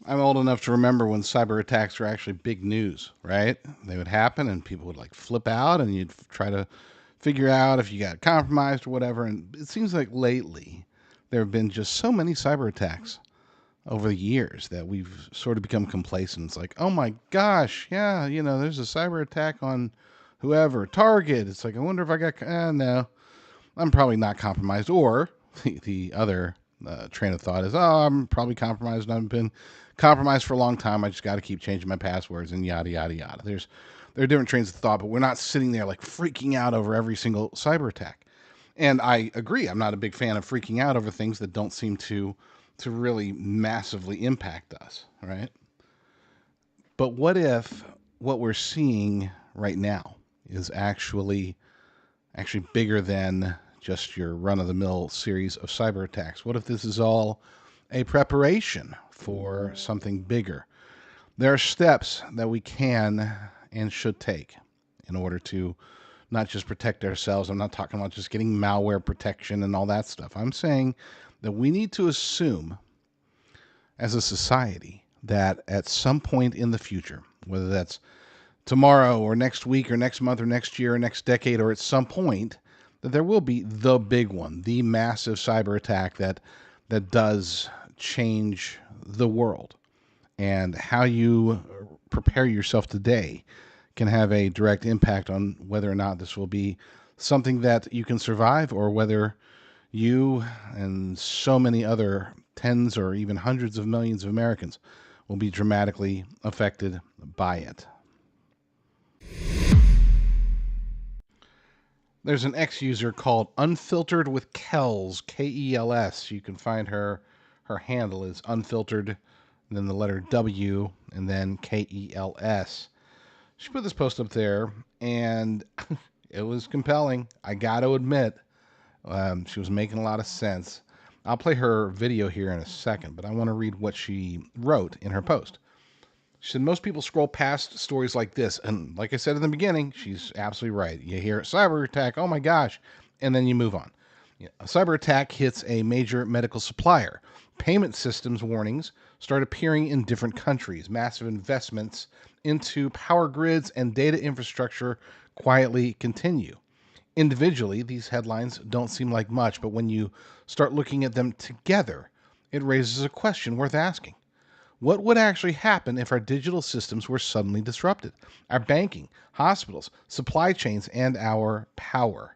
I'm old enough to remember when cyber attacks were actually big news, right? They would happen and people would like flip out and you'd try to figure out if you got compromised or whatever. And it seems like lately there have been just so many cyber attacks over the years that we've sort of become complacent. It's like, oh my gosh, yeah, there's a cyber attack on whoever, Target. It's like, I wonder if I got, no, I'm probably not compromised. Or the other train of thought is, oh, I'm probably compromised. I've been compromised for a long time. I just got to keep changing my passwords and yada, yada, yada. There are different trains of thought, but we're not sitting there like freaking out over every single cyber attack. And I agree. I'm not a big fan of freaking out over things that don't seem to really massively impact us, right? But what if what we're seeing right now is actually bigger than just your run-of-the-mill series of cyber attacks? What if this is all a preparation for something bigger? There are steps that we can and should take in order to not just protect ourselves. I'm not talking about just getting malware protection and all that stuff. I'm saying that we need to assume as a society that at some point in the future, whether that's tomorrow or next week or next month or next year or next decade or at some point, that there will be the big one, the massive cyber attack that does change the world. And how you prepare yourself today can have a direct impact on whether or not this will be something that you can survive, or whether you and so many other tens or even hundreds of millions of Americans will be dramatically affected by it. There's an ex-user called Unfiltered with Kells, Kels. You can find her handle is unfiltered, and then the letter W, and then Kels. She put this post up there, and it was compelling. I got to admit, she was making a lot of sense. I'll play her video here in a second, but I want to read what she wrote in her post. She said, most people scroll past stories like this, and like I said in the beginning, she's absolutely right. You hear cyber attack, oh my gosh, and then you move on. A cyber attack hits a major medical supplier. Payment systems warnings start appearing in different countries. Massive investments into power grids and data infrastructure quietly continue. Individually, these headlines don't seem like much, but when you start looking at them together, it raises a question worth asking. What would actually happen if our digital systems were suddenly disrupted? Our banking, hospitals, supply chains, and our power.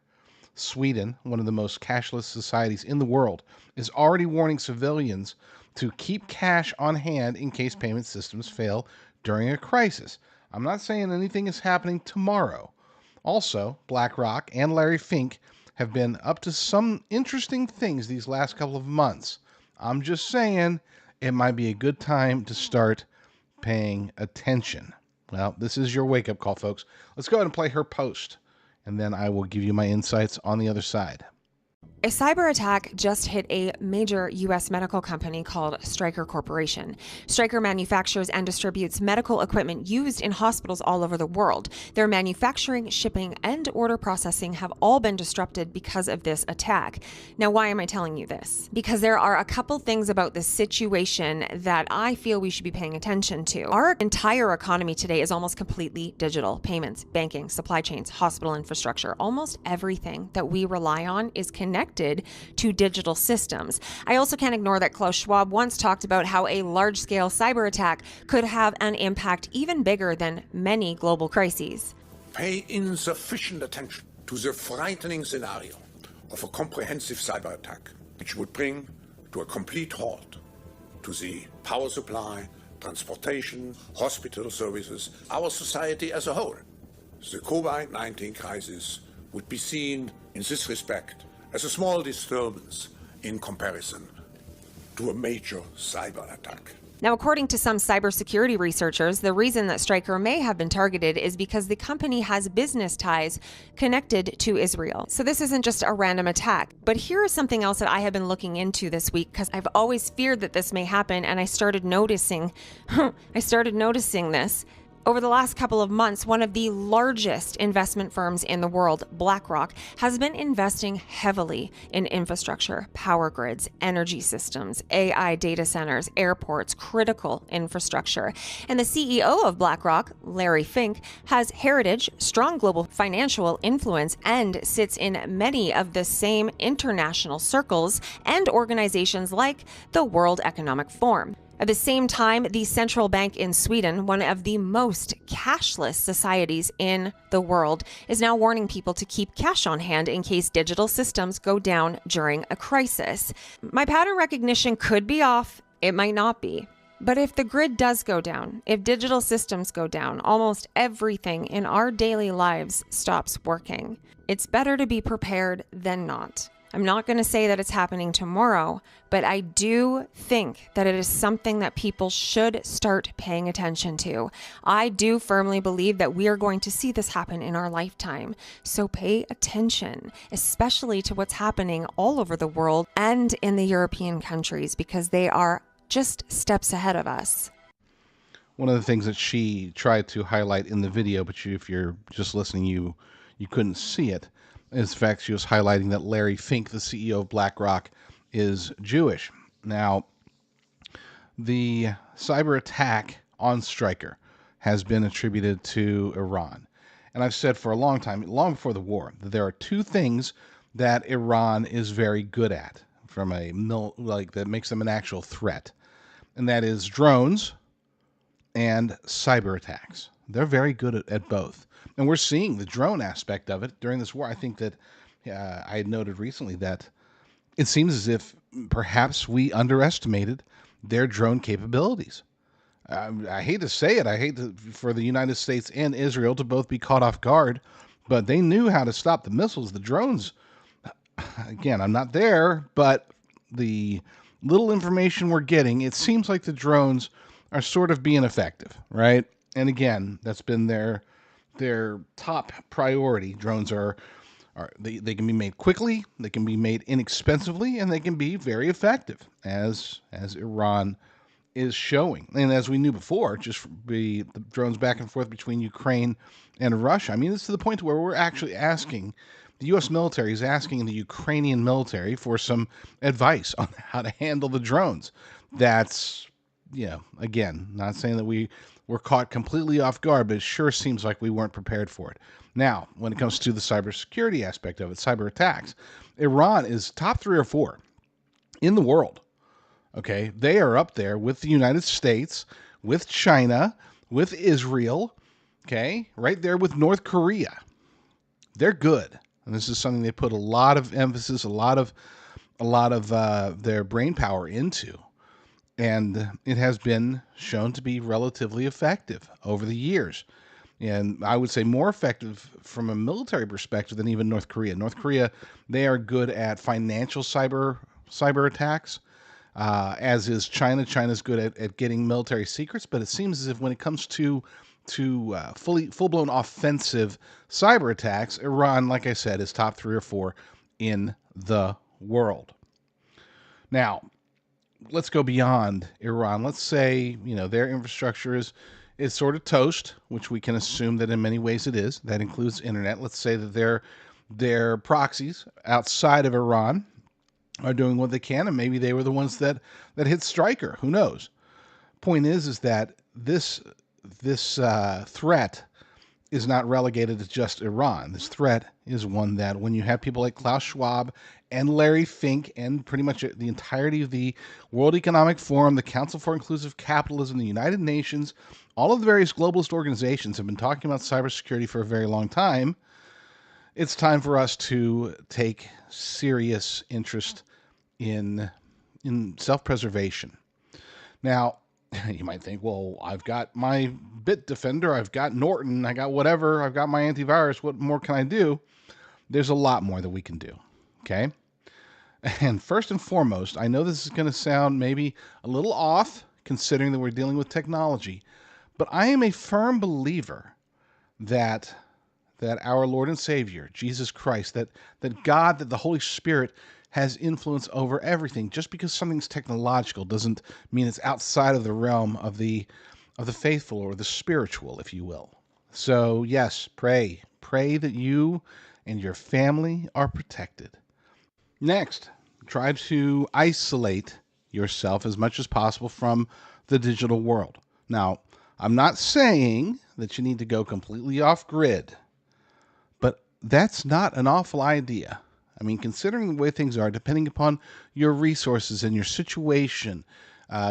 Sweden, one of the most cashless societies in the world, is already warning civilians to keep cash on hand in case payment systems fail during a crisis. I'm not saying anything is happening tomorrow. Also, BlackRock and Larry Fink have been up to some interesting things these last couple of months. I'm just saying it might be a good time to start paying attention. Well, this is your wake-up call, folks. Let's go ahead and play her post, and then I will give you my insights on the other side. A cyber attack just hit a major U.S. medical company called Stryker Corporation. Stryker manufactures and distributes medical equipment used in hospitals all over the world. Their manufacturing, shipping, and order processing have all been disrupted because of this attack. Now, why am I telling you this? Because there are a couple things about this situation that I feel we should be paying attention to. Our entire economy today is almost completely digital. Payments, banking, supply chains, hospital infrastructure, almost everything that we rely on is connected to digital systems. I also can't ignore that Klaus Schwab once talked about how a large-scale cyber attack could have an impact even bigger than many global crises. Pay insufficient attention to the frightening scenario of a comprehensive cyber attack, which would bring to a complete halt to the power supply, transportation, hospital services, our society as a whole. The COVID-19 crisis would be seen in this respect as a small disturbance in comparison to a major cyber attack. Now, according to some cybersecurity researchers, the reason that Stryker may have been targeted is because the company has business ties connected to Israel. So this isn't just a random attack. But here is something else that I have been looking into this week, because I've always feared that this may happen, and I started noticing this. Over the last couple of months, one of the largest investment firms in the world, BlackRock, has been investing heavily in infrastructure, power grids, energy systems, AI data centers, airports, critical infrastructure. And the CEO of BlackRock, Larry Fink, has heritage, strong global financial influence, and sits in many of the same international circles and organizations like the World Economic Forum. At the same time, the central bank in Sweden, one of the most cashless societies in the world, is now warning people to keep cash on hand in case digital systems go down during a crisis. My pattern recognition could be off, it might not be. But if the grid does go down, if digital systems go down, almost everything in our daily lives stops working. It's better to be prepared than not. I'm not going to say that it's happening tomorrow, but I do think that it is something that people should start paying attention to. I do firmly believe that we are going to see this happen in our lifetime. So pay attention, especially to what's happening all over the world and in the European countries, because they are just steps ahead of us. One of the things that she tried to highlight in the video, but if you're just listening, you couldn't see it, is the fact she was highlighting that Larry Fink, the CEO of BlackRock, is Jewish. Now, the cyber attack on Stryker has been attributed to Iran. And I've said for a long time, long before the war, that there are two things that Iran is very good at from that makes them an actual threat. And that is drones and cyber attacks. They're very good at both. And we're seeing the drone aspect of it during this war. I think that I had noted recently that it seems as if perhaps we underestimated their drone capabilities. I hate to say it. I hate for the United States and Israel to both be caught off guard, but they knew how to stop the missiles. The drones, again, I'm not there, but the little information we're getting, it seems like the drones are sort of being effective, right? And again, that's been their top priority. Drones they can be made quickly, they can be made inexpensively, and they can be very effective, as Iran is showing. And as we knew before, just the drones back and forth between Ukraine and Russia. I mean, it's to the point where we're actually asking, the U.S. military is asking the Ukrainian military for some advice on how to handle the drones. That's, again, not saying that we were caught completely off guard, but it sure seems like we weren't prepared for it. Now, when it comes to the cybersecurity aspect of it, cyber attacks, Iran is top 3 or 4 in the world. Okay, they are up there with the United States, with China, with Israel, okay, right there with North Korea. They're good. And this is something they put a lot of emphasis, a lot of their brain power into. And it has been shown to be relatively effective over the years. And I would say more effective from a military perspective than even North Korea. North Korea, they are good at financial cyber attacks, as is China. China's good at getting military secrets, but it seems as if when it comes to full-blown offensive cyber attacks, Iran, like I said, is top 3 or 4 in the world. Now, let's go beyond Iran. Let's say, their infrastructure is sort of toast, which we can assume that in many ways it is. That includes internet. Let's say that their proxies outside of Iran are doing what they can, and maybe they were the ones that hit Stryker. Who knows? Point is that this threat is not relegated to just Iran. This threat is one that when you have people like Klaus Schwab and Larry Fink and pretty much the entirety of the World Economic Forum, the Council for Inclusive Capitalism, the United Nations, all of the various globalist organizations have been talking about cybersecurity for a very long time. It's time for us to take serious interest in self-preservation. Now, you might think, well, I've got my Bitdefender, I've got Norton, I got whatever, I've got my antivirus, what more can I do? There's a lot more that we can do, okay? And first and foremost, I know this is going to sound maybe a little off, considering that we're dealing with technology, but I am a firm believer that our Lord and Savior, Jesus Christ, that God, that the Holy Spirit has influence over everything. Just because something's technological doesn't mean it's outside of the realm of the of the faithful or the spiritual, if you will. So, yes, pray. Pray that you and your family are protected. Next, try to isolate yourself as much as possible from the digital world. Now, I'm not saying that you need to go completely off grid, but that's not an awful idea. I mean, considering the way things are, depending upon your resources and your situation,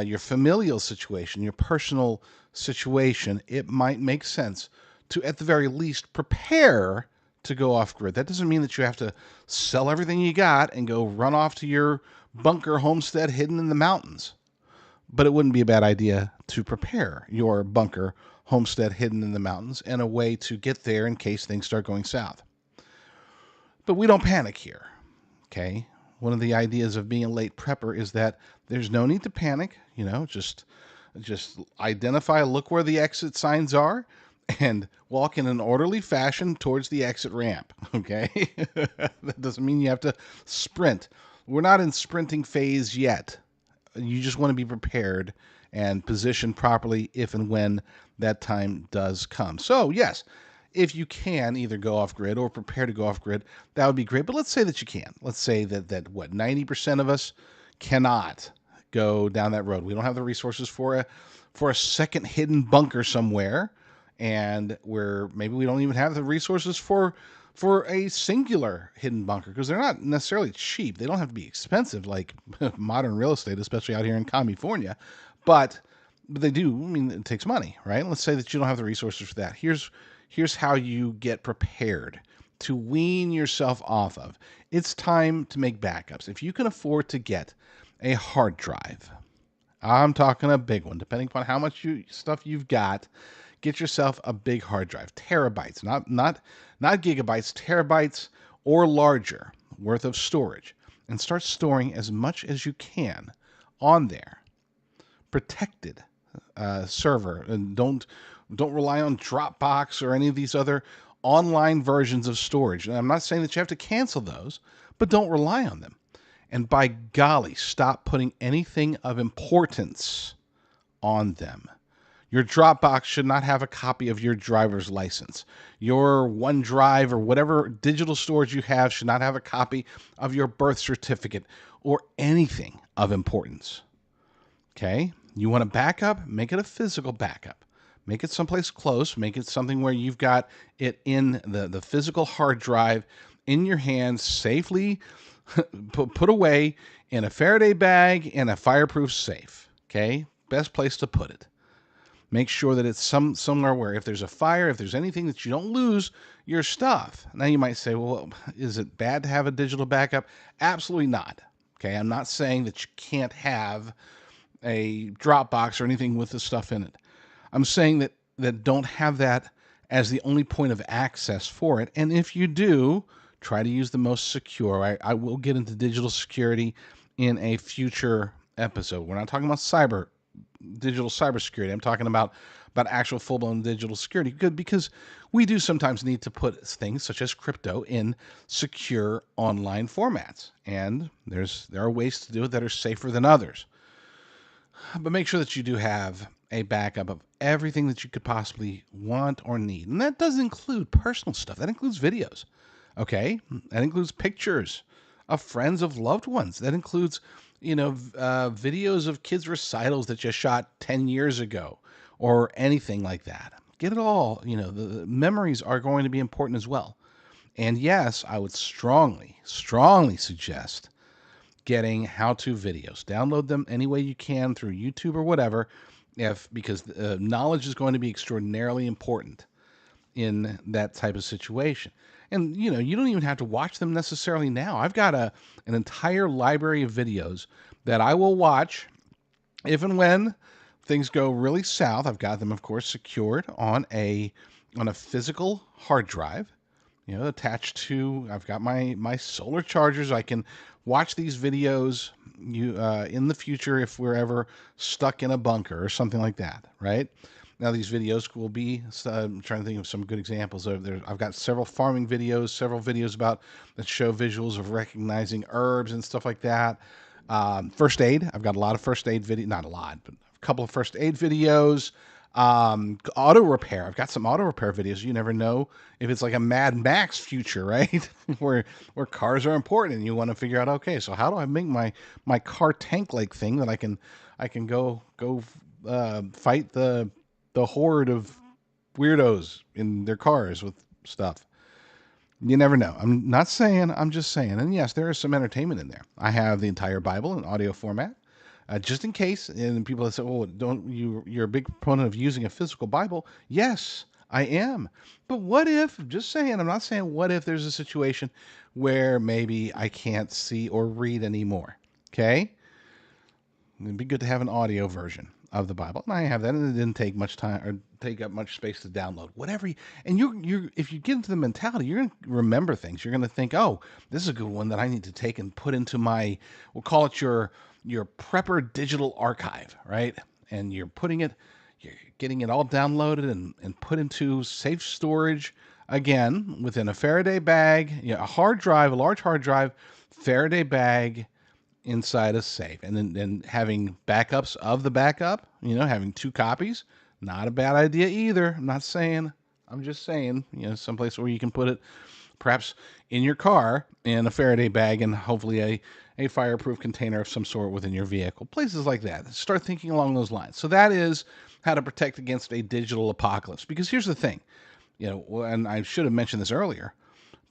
your familial situation, your personal situation, it might make sense to, at the very least, prepare to go off grid. That doesn't mean that you have to sell everything you got and go run off to your bunker homestead hidden in the mountains. But it wouldn't be a bad idea to prepare your bunker homestead hidden in the mountains and a way to get there in case things start going south. But we don't panic here, okay? One of the ideas of being a late prepper is that there's no need to panic, just identify, look where the exit signs are, and walk in an orderly fashion towards the exit ramp, okay? That doesn't mean you have to sprint. We're not in sprinting phase yet. You just want to be prepared and positioned properly if and when that time does come. So, yes, if you can either go off grid or prepare to go off grid, that would be great. But let's say that you can. Let's say that what, 90% of us cannot go down that road. We don't have the resources for a second hidden bunker somewhere, and maybe we don't even have the resources for a singular hidden bunker, because they're not necessarily cheap. They don't have to be expensive like modern real estate, especially out here in California, but they do. I mean, it takes money, right? Let's say that you don't have the resources for that. Here's how you get prepared to wean yourself off of. It's time to make backups. If you can afford to get a hard drive, I'm talking a big one, depending upon how much stuff you've got, get yourself a big hard drive, terabytes, not gigabytes, terabytes or larger worth of storage, and start storing as much as you can on there. Protected server, and don't rely on Dropbox or any of these other online versions of storage. And I'm not saying that you have to cancel those, but don't rely on them. And by golly, stop putting anything of importance on them. Your Dropbox should not have a copy of your driver's license. Your OneDrive or whatever digital storage you have should not have a copy of your birth certificate or anything of importance. Okay? You want a backup? Make it a physical backup. Make it someplace close. Make it something where you've got it in the physical hard drive in your hands, safely put away in a Faraday bag in a fireproof safe. Okay? Best place to put it. Make sure that it's somewhere where if there's a fire, if there's anything, that you don't lose your stuff. Now you might say, well, is it bad to have a digital backup? Absolutely not. Okay? I'm not saying that you can't have a Dropbox or anything with the stuff in it. I'm saying that don't have that as the only point of access for it. And if you do, try to use the most secure. I will get into digital security in a future episode. We're not talking about digital cybersecurity. I'm talking about actual full-blown digital security. Good, because we do sometimes need to put things such as crypto in secure online formats. And there are ways to do it that are safer than others. But make sure that you do have a backup of everything that you could possibly want or need. And that does include personal stuff. That includes videos. Okay? That includes pictures of friends, of loved ones. That includes, videos of kids' recitals that you shot 10 years ago or anything like that. Get it all. The memories are going to be important as well. And yes, I would strongly, strongly suggest getting how-to videos. Download them any way you can through YouTube or whatever, because knowledge is going to be extraordinarily important in that type of situation. And you don't even have to watch them necessarily now. I've got an entire library of videos that I will watch if and when things go really south. I've got them, of course, secured on a physical hard drive, attached to. I've got my solar chargers. I can watch these videos in the future if we're ever stuck in a bunker or something like that, right? Now, these videos will be, I'm trying to think of some good examples. I've got several farming videos, several videos that show visuals of recognizing herbs and stuff like that. First aid, I've got a lot of first aid video, not a lot, but a couple of first aid videos. Auto repair. I've got some auto repair videos. You never know if it's like a Mad Max future, right? where cars are important and you want to figure out, okay, so how do I make my car tank like thing that I can go fight the horde of weirdos in their cars with stuff. You never know. I'm not saying, I'm just saying. And yes, there is some entertainment in there. I have the entire Bible in audio format, just in case. And people that say, "Oh, don't you're a big proponent of using a physical Bible?" Yes, I am. But what if? Just saying. I'm not saying what if there's a situation where maybe I can't see or read anymore. Okay, it'd be good to have an audio version of the Bible, and I have that, and it didn't take much time or take up much space to download. Whatever, and you if you get into the mentality, you're going to remember things. You're going to think, oh, this is a good one that I need to take and put into my, we'll call it your prepper digital archive, right? And you're getting it all downloaded and put into safe storage again within a Faraday bag, a hard drive, a large hard drive, Faraday bag inside a safe, and then having backups of the backup, having two copies, not a bad idea either. I'm just saying, someplace where you can put it perhaps in your car in a Faraday bag, and hopefully a fireproof container of some sort within your vehicle, places like that. Start thinking along those lines. So that is how to protect against a digital apocalypse. Because here's the thing, and I should have mentioned this earlier,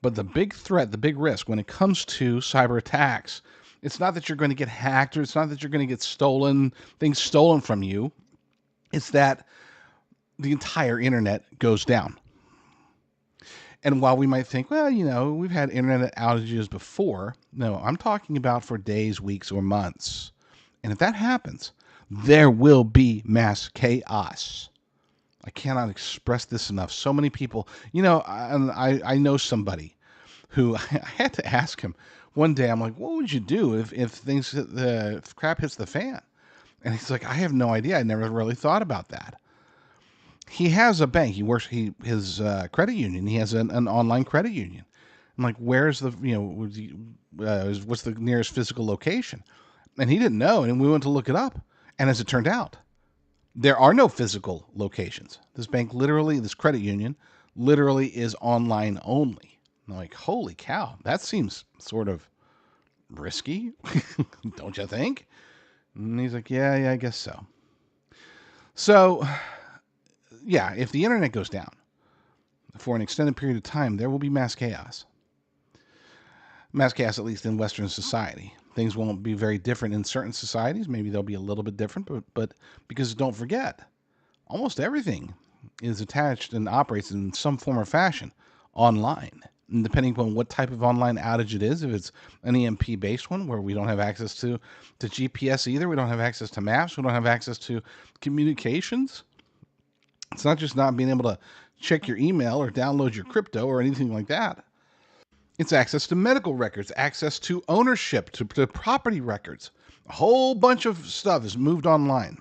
but the big threat, the big risk when it comes to cyber attacks, it's not that you're going to get hacked, or it's not that you're going to get things stolen from you. It's that the entire internet goes down. And while we might think, well, we've had internet outages before, no, I'm talking about for days, weeks, or months. And if that happens, there will be mass chaos. I cannot express this enough. So many people, I know somebody who I had to ask him one day. I'm like, what would you do if crap hits the fan? And he's like, I have no idea. I never really thought about that. He has a bank. His credit union. He has an online credit union. I'm like, where's what's the nearest physical location? And he didn't know. And we went to look it up. And as it turned out, there are no physical locations. This credit union literally is online only. I'm like, holy cow, that seems sort of risky, don't you think? And he's like, yeah, I guess so. So, yeah, if the internet goes down for an extended period of time, there will be mass chaos. Mass chaos, at least in Western society. Things won't be very different in certain societies. Maybe they'll be a little bit different, but because don't forget, almost everything is attached and operates in some form or fashion online. And depending upon what type of online outage it is, if it's an EMP-based one where we don't have access to GPS either, we don't have access to maps, we don't have access to communications. It's not just not being able to check your email or download your crypto or anything like that. It's access to medical records, access to ownership, to property records. A whole bunch of stuff is moved online.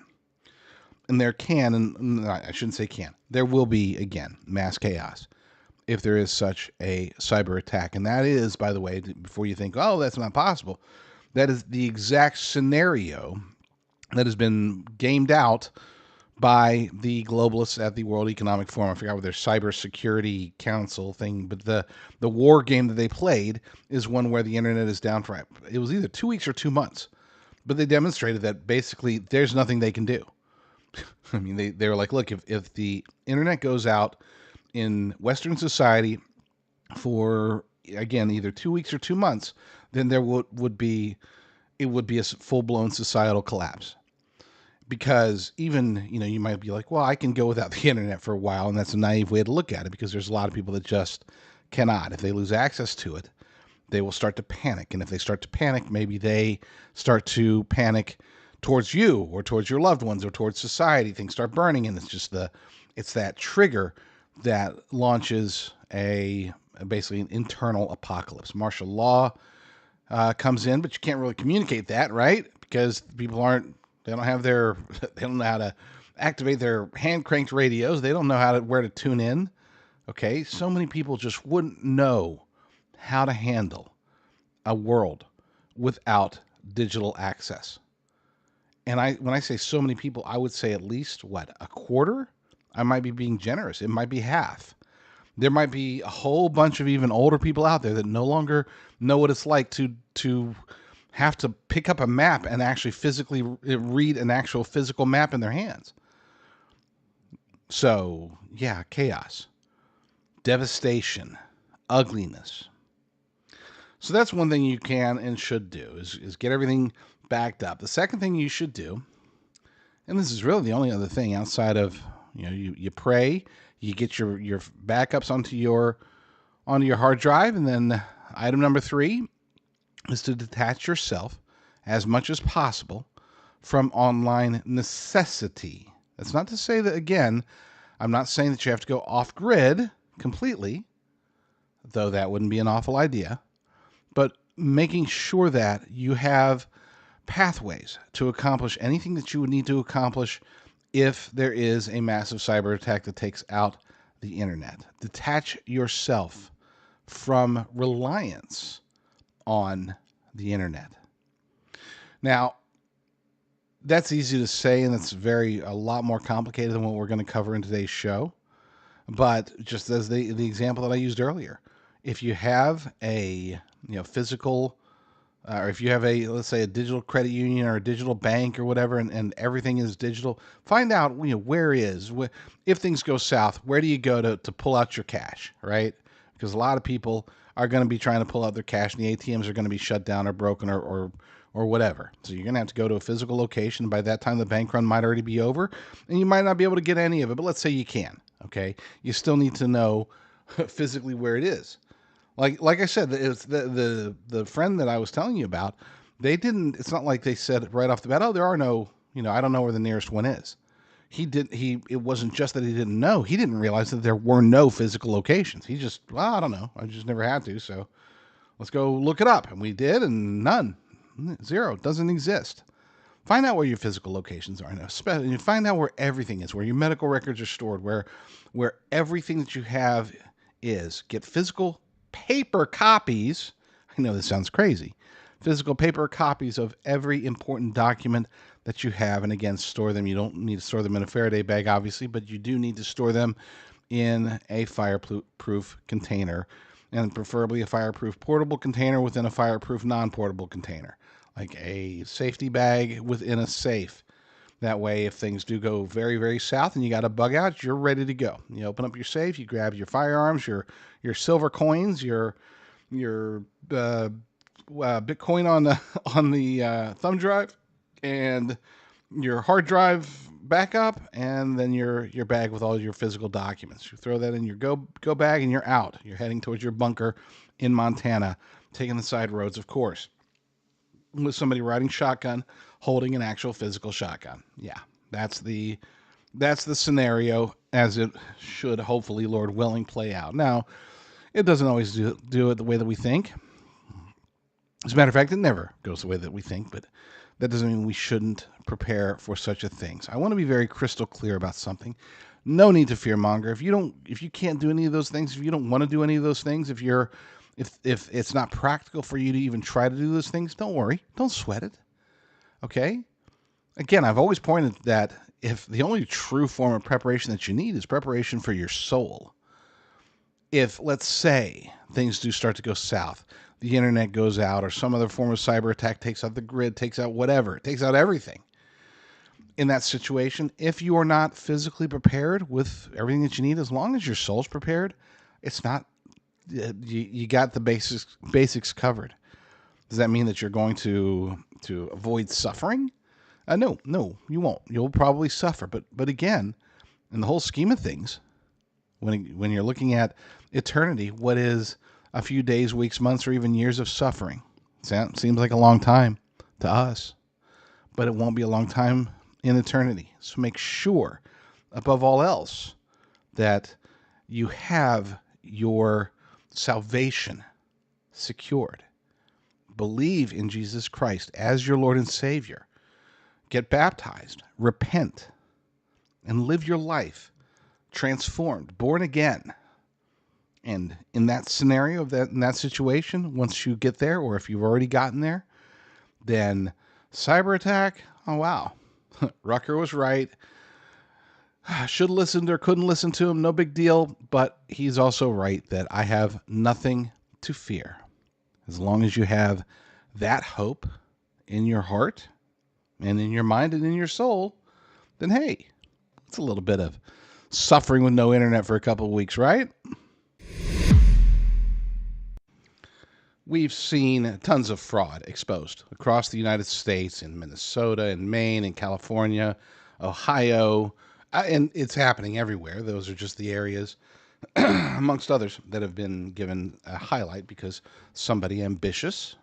And I shouldn't say can, there will be, again, mass chaos if there is such a cyber attack. And that is, by the way, before you think, oh, that's not possible, that is the exact scenario that has been gamed out by the globalists at the World Economic Forum. I forgot what their cybersecurity council thing, but the war game that they played is one where the internet is down for, it was either 2 weeks or 2 months, but they demonstrated that basically there's nothing they can do. I mean, they were like, look, if the internet goes out in Western society for, again, either 2 weeks or 2 months, then there would be a full-blown societal collapse. Because even, you might be like, well, I can go without the internet for a while, and that's a naive way to look at it, because there's a lot of people that just cannot. If they lose access to it, they will start to panic. And if they start to panic, maybe they start to panic towards you or towards your loved ones or towards society. Things start burning, and it's that trigger that launches basically an internal apocalypse. Martial law comes in, but you can't really communicate that, right? Because people they don't know how to activate their hand cranked radios. They don't know where to tune in. Okay. So many people just wouldn't know how to handle a world without digital access. And when I say so many people, I would say at least a quarter I might be being generous. It might be half. There might be a whole bunch of even older people out there that no longer know what it's like to have to pick up a map and actually physically read an actual physical map in their hands. So, yeah, chaos, devastation, ugliness. So that's one thing you can and should do is get everything backed up. The second thing you should do, and this is really the only other thing outside of, you pray, you get your backups onto your hard drive, and then item number 3 is to detach yourself as much as possible from online necessity. That's not to say that, again, I'm not saying that you have to go off grid completely, though that wouldn't be an awful idea, but making sure that you have pathways to accomplish anything that you would need to accomplish if there is a massive cyber attack that takes out the internet. Detach yourself from reliance on the internet. Now, that's easy to say, and it's a lot more complicated than what we're going to cover in today's show. But just as the example that I used earlier, if you have a physical, or if you have let's say a digital credit union or a digital bank or whatever, and everything is digital, find out if things go south, where do you go to pull out your cash, right? Because a lot of people are going to be trying to pull out their cash, and the ATMs are going to be shut down or broken or whatever. So you're going to have to go to a physical location. By that time, the bank run might already be over, and you might not be able to get any of it. But let's say you can. Okay, you still need to know physically where it is. Like I said, it's the friend that I was telling you about. They didn't. It's not like they said right off the bat, "Oh, there are no. I don't know where the nearest one is." It wasn't just that he didn't know. He didn't realize that there were no physical locations. He just, I don't know. I just never had to. So let's go look it up. And we did, and none. Zero. Doesn't exist. Find out where your physical locations are. And find out where everything is, where your medical records are stored, where everything that you have is. Get physical paper copies. I know this sounds crazy. Physical paper copies of every important document that you have. And again, store them. You don't need to store them in a Faraday bag, obviously, but you do need to store them in a fireproof container, and preferably a fireproof portable container within a fireproof non-portable container, like a safety bag within a safe. That way, if things do go very, very south and you got to bug out, you're ready to go. You open up your safe, you grab your firearms, your silver coins, your Bitcoin on the thumb drive, and your hard drive backup, and then your bag with all your physical documents. You throw that in your go bag, and you're out. You're heading towards your bunker in Montana, taking the side roads, of course, with somebody riding shotgun, holding an actual physical shotgun. Yeah, that's the scenario as it should, hopefully, Lord willing, play out. Now, it doesn't always do it the way that we think. As a matter of fact, it never goes the way that we think, but that doesn't mean we shouldn't prepare for such a thing. So I want to be very crystal clear about something. No need to fearmonger. If you can't do any of those things, if you don't want to do any of those things, if it's not practical for you to even try to do those things, don't worry. Don't sweat it. Okay? Again, I've always pointed that if the only true form of preparation that you need is preparation for your soul. If, let's say, things do start to go south, the internet goes out, or some other form of cyber attack takes out the grid, takes out whatever, it takes out everything. In that situation, if you are not physically prepared with everything that you need, as long as your soul's prepared, it's not, you got the basics covered. Does that mean that you're going to avoid suffering? No, you won't. You'll probably suffer. But again, in the whole scheme of things, when you're looking at eternity, what is a few days, weeks, months, or even years of suffering? Seems like a long time to us, but it won't be a long time in eternity. So make sure, above all else, that you have your salvation secured. Believe in Jesus Christ as your Lord and Savior. Get baptized, repent, and live your life transformed, born again. And in that scenario, in that situation, once you get there, or if you've already gotten there, then cyber attack, oh wow, Rucker was right. Should have listened or couldn't listen to him, no big deal. But he's also right that I have nothing to fear. As long as you have that hope in your heart and in your mind and in your soul, then hey, it's a little bit of suffering with no internet for a couple of weeks, right? We've seen tons of fraud exposed across the United States, in Minnesota, in Maine, in California, Ohio, and it's happening everywhere. Those are just the areas, amongst others, that have been given a highlight because somebody ambitious,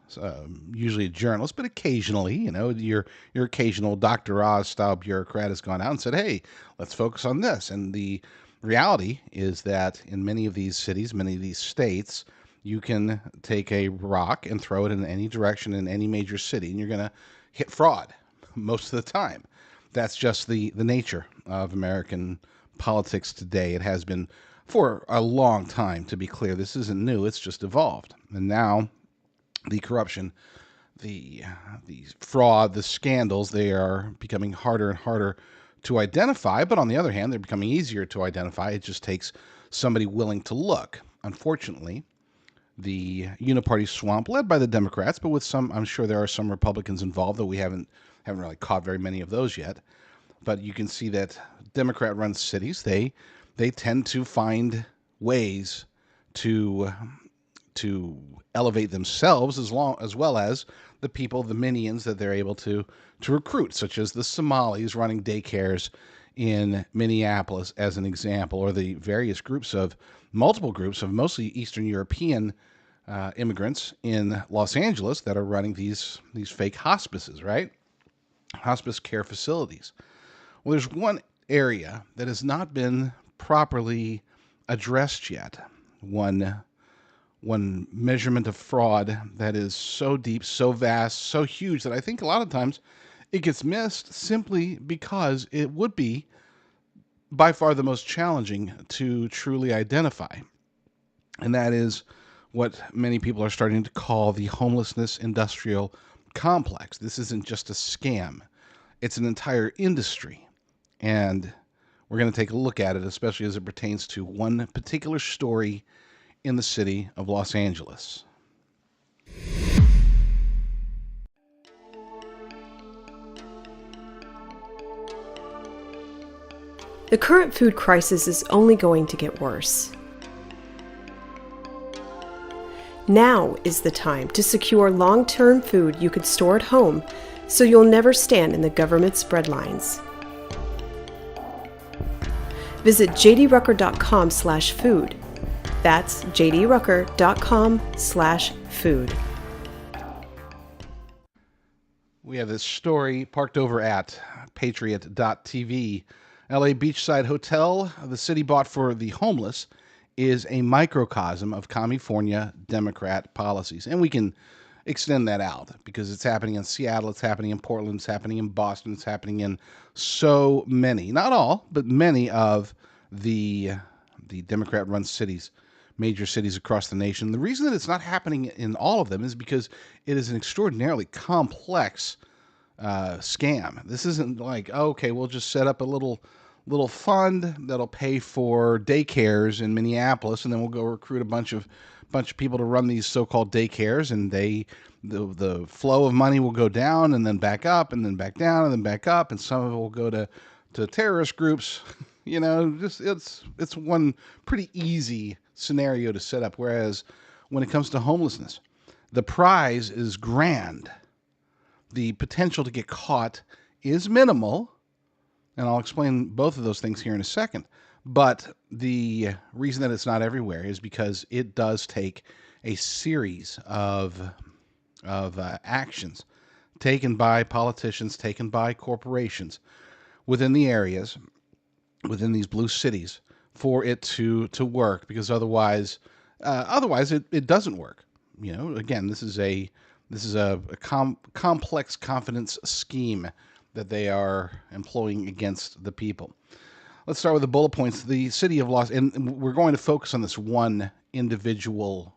usually a journalist, but occasionally, your occasional Dr. Oz style bureaucrat has gone out and said, "Hey, let's focus on this." And the reality is that in many of these cities, many of these states, you can take a rock and throw it in any direction in any major city, and you're going to hit fraud most of the time. That's just the nature of American politics today. It has been for a long time, to be clear. This isn't new, it's just evolved. And now the corruption, the fraud, the scandals, they are becoming harder and harder to identify. But on the other hand, they're becoming easier to identify. It just takes somebody willing to look. Unfortunately, the uniparty swamp, led by the Democrats, but with some, I'm sure there are some Republicans involved, though we haven't really caught very many of those yet. But you can see that Democrat-run cities, they tend to find ways to elevate themselves as well as the people, the minions that they're able to recruit, such as the Somalis running daycares in Minneapolis, as an example, or the various multiple groups of mostly Eastern European immigrants in Los Angeles that are running these fake hospices, right? Hospice care facilities. Well, there's one area that has not been properly addressed yet. One measurement of fraud that is so deep, so vast, so huge that I think a lot of times it gets missed simply because it would be by far the most challenging to truly identify. And that is what many people are starting to call the homelessness industrial complex. This isn't just a scam. It's an entire industry. And we're going to take a look at it, especially as it pertains to one particular story in the city of Los Angeles. The current food crisis is only going to get worse. Now is the time to secure long-term food you could store at home so you'll never stand in the government's bread lines. Visit jdrucker.com/food. That's jdrucker.com/food. We have this story parked over at patriot.tv. LA Beachside Hotel, the city bought for the homeless, is a microcosm of California Democrat policies. And we can extend that out because it's happening in Seattle, it's happening in Portland, it's happening in Boston, it's happening in so many, not all, but many of the Democrat-run cities, major cities across the nation. The reason that it's not happening in all of them is because it is an extraordinarily complex scam. This isn't like, okay, we'll just set up a little fund that'll pay for daycares in Minneapolis, and then we'll go recruit a bunch of people to run these so-called daycares, and the flow of money will go down and then back up and then back down and then back up, and some of it will go to terrorist groups. Just it's one pretty easy scenario to set up. Whereas when it comes to homelessness, the prize is grand. The potential to get caught is minimal, and I'll explain both of those things here in a second. But the reason that it's not everywhere is because it does take a series of actions taken by politicians, taken by corporations within the areas, within these blue cities, for it to work. Because otherwise it doesn't work. Again, this is a complex confidence scheme that they are employing against the people. Let's start with the bullet points. The city of and we're going to focus on this one individual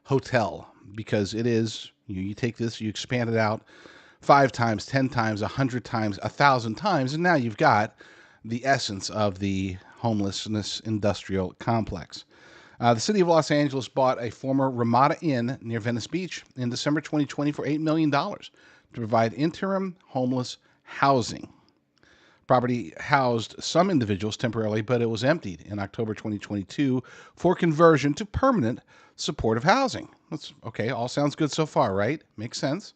hotel, because it is, you take this, you expand it out 5 times, 10 times, 100 times, 1,000 times, and now you've got the essence of the homelessness industrial complex. The city of Los Angeles bought a former Ramada Inn near Venice Beach in December 2020 for $8 million to provide interim homeless housing. Property housed some individuals temporarily, but it was emptied in October 2022 for conversion to permanent supportive housing. That's okay. All sounds good so far, right? Makes sense.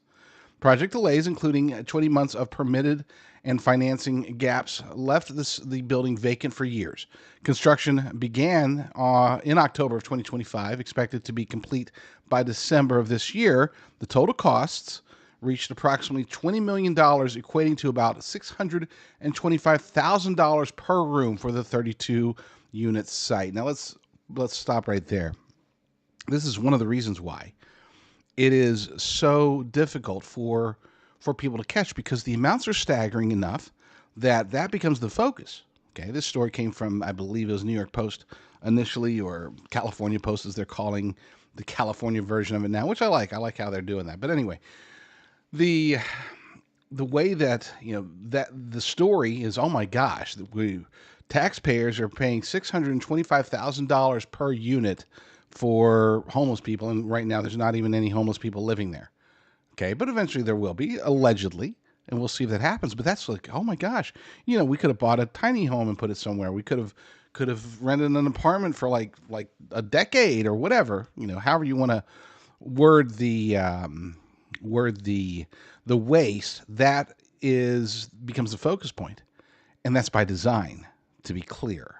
Project delays, including 20 months of permitted and financing gaps, left the building vacant for years. Construction began in October of 2025, expected to be complete by December of this year. The total costs reached approximately $20 million, equating to about $625,000 per room for the 32-unit site. Now let's stop right there. This is one of the reasons why it is so difficult for people to catch, because the amounts are staggering enough that becomes the focus. Okay, this story came from, I believe it was New York Post initially, or California Post as they're calling the California version of it now, which I like. I like how they're doing that. But anyway, the way that, that the story is, oh my gosh, taxpayers are paying $625,000 per unit for homeless people, and right now there's not even any homeless people living there. Okay, but eventually there will be, allegedly, and we'll see if that happens. But that's like, oh my gosh, we could have bought a tiny home and put it somewhere. We could have rented an apartment for like a decade or whatever. However you want to word the waste, that becomes the focus point, and that's by design. To be clear,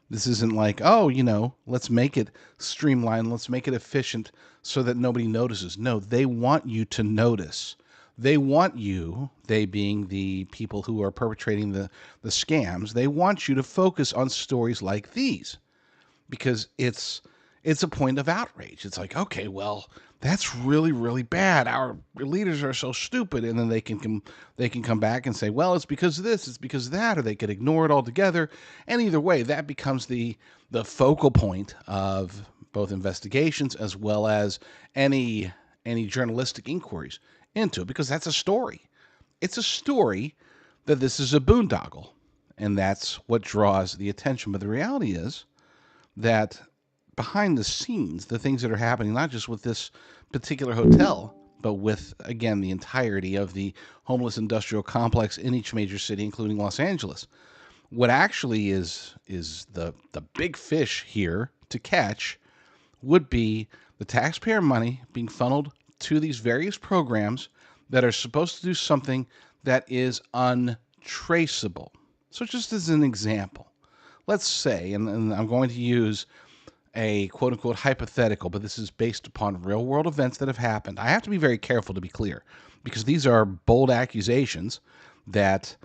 this isn't like, let's make it streamlined, let's make it efficient so that nobody notices. No, they want you to notice. They want you, they being the people who are perpetrating the scams, they want you to focus on stories like these, because it's a point of outrage. It's like, okay, well, that's really, really bad. Our leaders are so stupid. And then they can come back and say, well, it's because of this, it's because of that, or they could ignore it altogether. And either way, that becomes the focal point of both investigations as well as any journalistic inquiries into it, because that's a story. It's a story that this is a boondoggle, and that's what draws the attention. But the reality is that behind the scenes, the things that are happening, not just with this particular hotel, but with, again, the entirety of the homeless industrial complex in each major city, including Los Angeles. What actually is the big fish here to catch would be the taxpayer money being funneled to these various programs that are supposed to do something that is untraceable. So just as an example, let's say, and I'm going to use a quote-unquote hypothetical, but this is based upon real-world events that have happened. I have to be very careful, to be clear, because these are bold accusations that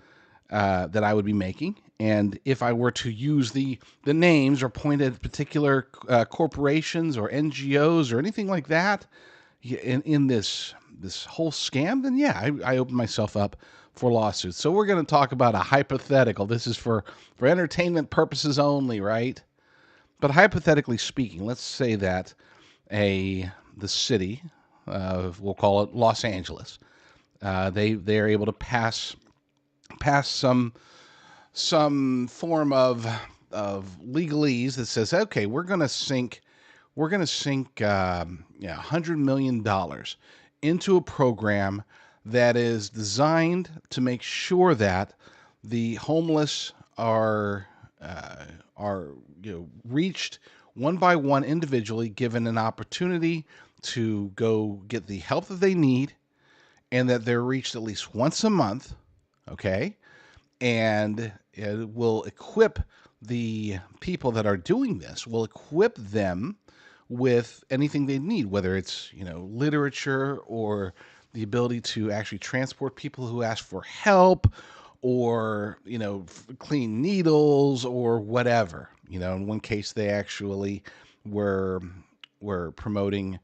I would be making. And if I were to use the names or point at particular corporations or NGOs or anything like that in this whole scam, then yeah, I open myself up for lawsuits. So we're going to talk about a hypothetical. This is for entertainment purposes only, right? But hypothetically speaking, let's say that the city, we'll call it Los Angeles, they are able to pass some form of legalese that says, okay, we're going to sink $100 million into a program that is designed to make sure that the homeless are reached one by one individually, given an opportunity to go get the help that they need, and that they're reached at least once a month. Okay. And it will equip the people that are doing this, will equip them with anything they need, whether it's, literature, or the ability to actually transport people who ask for help, or, clean needles or whatever. In one case, they actually were promoting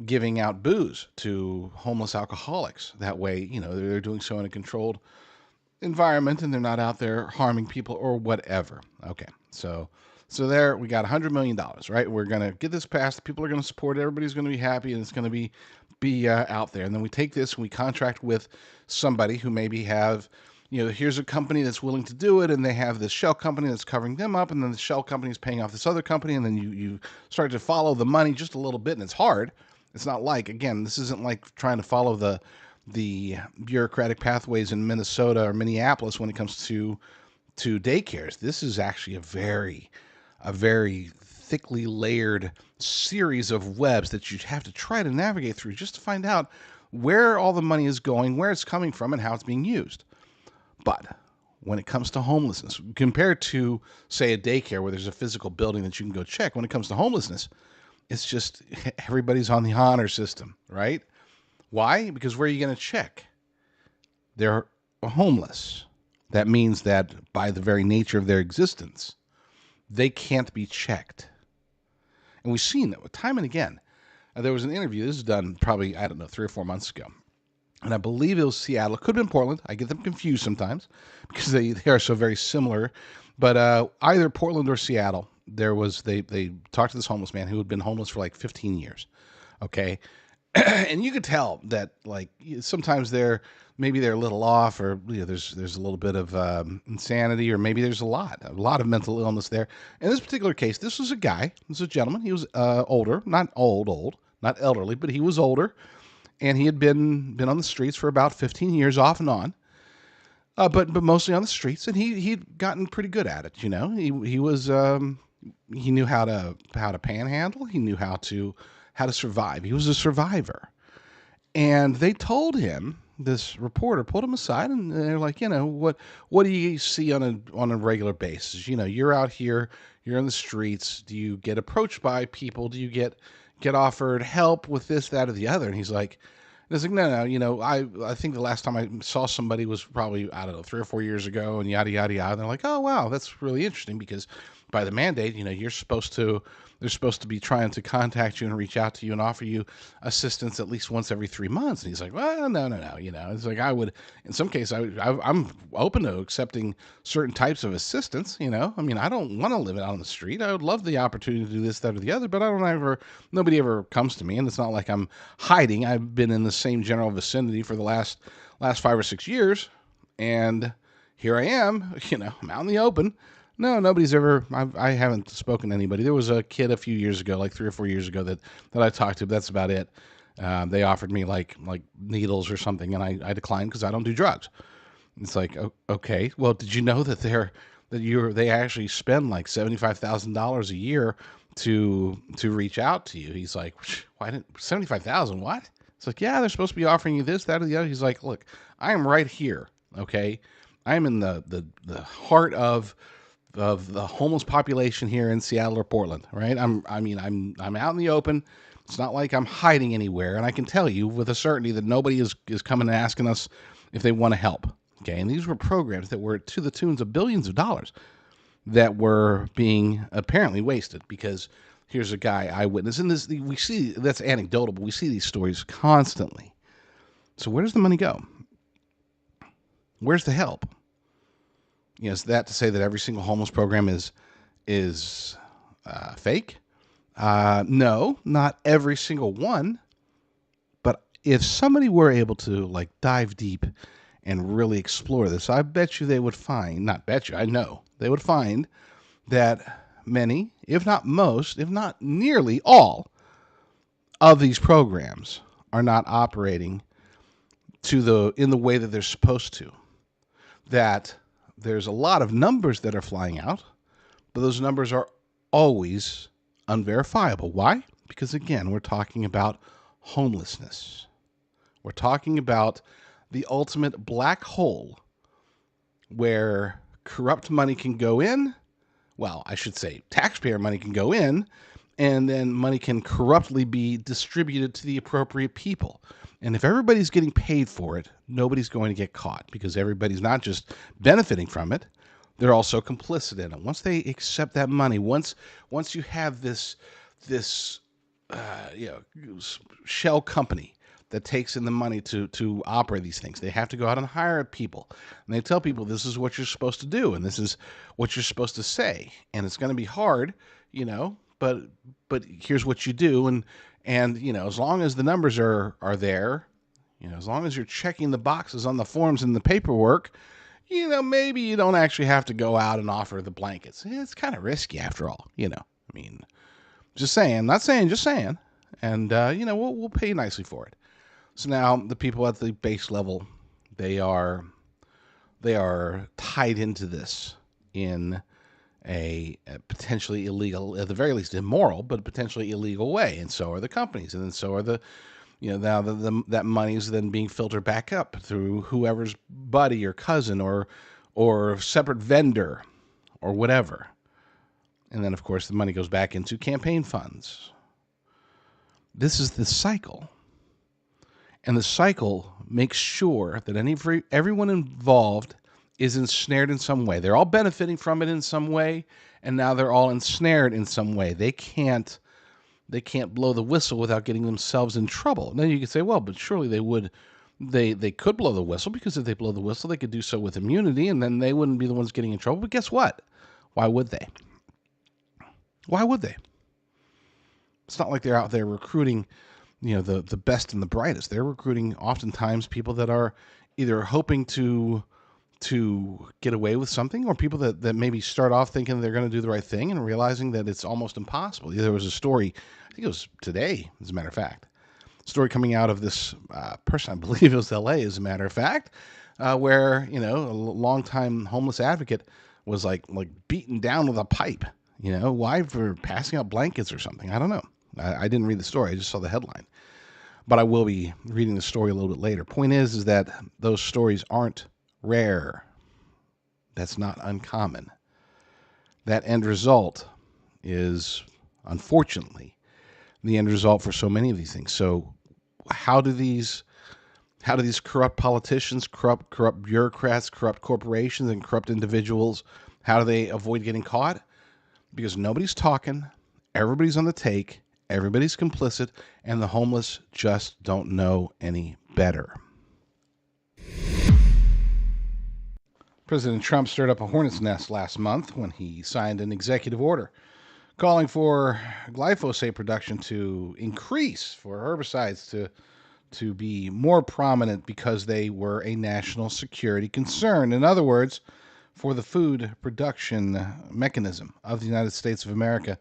giving out booze to homeless alcoholics. That way, they're doing so in a controlled environment and they're not out there harming people or whatever. Okay. So there we got $100 million, right? We're going to get this passed. People are going to support it. Everybody's going to be happy, and it's going to be be out there. And then we take this and we contract with somebody who maybe have, here's a company that's willing to do it, and they have this shell company that's covering them up, and then the shell company is paying off this other company, and then you start to follow the money just a little bit, and it's hard. It's not like, again, this isn't like trying to follow the bureaucratic pathways in Minnesota or Minneapolis when it comes to daycares. This is actually a very thickly layered series of webs that you have to try to navigate through just to find out where all the money is going, where it's coming from, and how it's being used. But when it comes to homelessness, compared to, say, a daycare where there's a physical building that you can go check, when it comes to homelessness, it's just everybody's on the honor system, right? Why? Because where are you going to check? They're homeless. That means that by the very nature of their existence, they can't be checked. And we've seen that time and again. There was an interview, this was done probably, 3 or 4 months ago. And I believe it was Seattle. It could have been Portland. I get them confused sometimes because they are so very similar. But either Portland or Seattle, they talked to this homeless man who had been homeless for like 15 years. Okay. And you could tell that, like, sometimes maybe they're a little off, or there's a little bit of insanity, or maybe there's a lot of mental illness there. In this particular case, this was a gentleman. He was older, not old, not elderly, but he was older, and he had been on the streets for about 15 years, off and on, but mostly on the streets, and he'd gotten pretty good at it. He was he knew how to panhandle. He knew how to survive. He was a survivor. And they told him, this reporter pulled him aside, and they're like, what do you see on a regular basis? You're out here, you're in the streets. Do you get approached by people? Do you get offered help with this, that, or the other? And he's like, no, I think the last time I saw somebody was probably, 3 or 4 years ago, and yada, yada, yada. And they're like, oh, wow, that's really interesting, because by the mandate, they're supposed to be trying to contact you and reach out to you and offer you assistance at least once every 3 months. And he's like, well, no. It's like, I would, in some cases, I'm open to accepting certain types of assistance. I don't want to live out on the street. I would love the opportunity to do this, that, or the other, but nobody ever comes to me. And it's not like I'm hiding. I've been in the same general vicinity for the last 5 or 6 years. And here I am, I'm out in the open. No, nobody's ever, I haven't spoken to anybody. There was a kid a few years ago, like 3 or 4 years ago, that I talked to, but that's about it. They offered me like needles or something, and I declined because I don't do drugs. It's like, okay, well, did you know that they actually spend like $75,000 a year to reach out to you? He's like, why didn't $75,000? What? It's like, yeah, they're supposed to be offering you this, that, or the other. He's like, look, I am right here. Okay. I'm in the heart of the homeless population here in Seattle or Portland, right? I'm out in the open. It's not like I'm hiding anywhere, and I can tell you with a certainty that nobody is coming and asking us if they want to help. Okay, and these were programs that were to the tunes of billions of dollars that were being apparently wasted, because here's a guy, eyewitness, and we see, that's anecdotal, but we see these stories constantly. So where does the money go? Where's the help? Is that to say that every single homeless program is fake? No, not every single one. But if somebody were able to dive deep and really explore this, I bet you they would find, not bet you, I know, they would find that many, if not most, if not nearly all of these programs are not operating in the way that they're supposed to. That there's a lot of numbers that are flying out, but those numbers are always unverifiable. Why? Because, again, we're talking about homelessness. We're talking about the ultimate black hole where corrupt money can go in. Well, I should say taxpayer money can go in, and then money can corruptly be distributed to the appropriate people. And if everybody's getting paid for it, nobody's going to get caught, because everybody's not just benefiting from it, they're also complicit in it. Once they accept that money, once you have this shell company that takes in the money to operate these things, they have to go out and hire people. And they tell people, this is what you're supposed to do, and this is what you're supposed to say. And it's going to be hard, but here's what you do, and as long as the numbers are there, as long as you're checking the boxes on the forms and the paperwork, maybe you don't actually have to go out and offer the blankets. It's kind of risky after all, I mean, just saying, not saying, just saying. And, we'll pay nicely for it. So now the people at the base level, they are tied into this in a potentially illegal, at the very least immoral, but potentially illegal way. And so are the companies. And then so are the, now that money is then being filtered back up through whoever's buddy or cousin or separate vendor or whatever. And then, of course, the money goes back into campaign funds. This is the cycle. And the cycle makes sure that everyone involved is ensnared in some way. They're all benefiting from it in some way, and now they're all ensnared in some way. They can't blow the whistle without getting themselves in trouble. And then you could say, well, but surely they could blow the whistle, because if they blow the whistle, they could do so with immunity, and then they wouldn't be the ones getting in trouble. But guess what? Why would they? Why would they? It's not like they're out there recruiting, the best and the brightest. They're recruiting oftentimes people that are either hoping to get away with something, or people that maybe start off thinking they're going to do the right thing and realizing that it's almost impossible. There was a story, I think it was today, as a matter of fact, story coming out of this person, I believe it was LA, as a matter of fact, where, a longtime homeless advocate was like beaten down with a pipe, why? For passing out blankets or something. I don't know. I didn't read the story. I just saw the headline. But I will be reading the story a little bit later. Point is that those stories aren't rare. That's not uncommon. That end result is, unfortunately, the end result for so many of these things. So how do these corrupt politicians, corrupt bureaucrats, corrupt corporations, and corrupt individuals, how do they avoid getting caught? Because nobody's talking, everybody's on the take, everybody's complicit, and the homeless just don't know any better. President Trump stirred up a hornet's nest last month when he signed an executive order calling for glyphosate production to increase, for herbicides to be more prominent because they were a national security concern. In other words, for the food production mechanism of the United States of America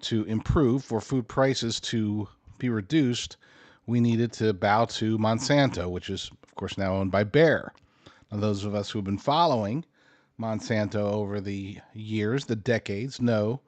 to improve, for food prices to be reduced, we needed to bow to Monsanto, which is, of course, now owned by Bayer. Now, those of us who have been following Monsanto over the years, the decades, know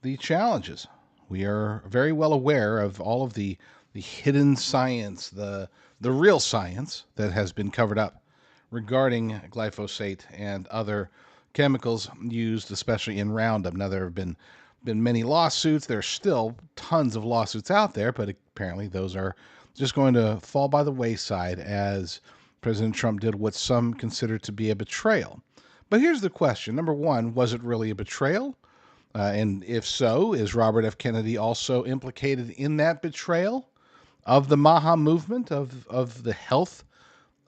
the challenges. We are very well aware of all of the hidden science, the real science that has been covered up regarding glyphosate and other chemicals used, especially in Roundup. Now, there have been many lawsuits. There's still tons of lawsuits out there, but apparently those are just going to fall by the wayside as President Trump did what some consider to be a betrayal. But here's the question. Number one, was it really a betrayal? And if so, is Robert F. Kennedy also implicated in that betrayal of the MAHA movement, of the health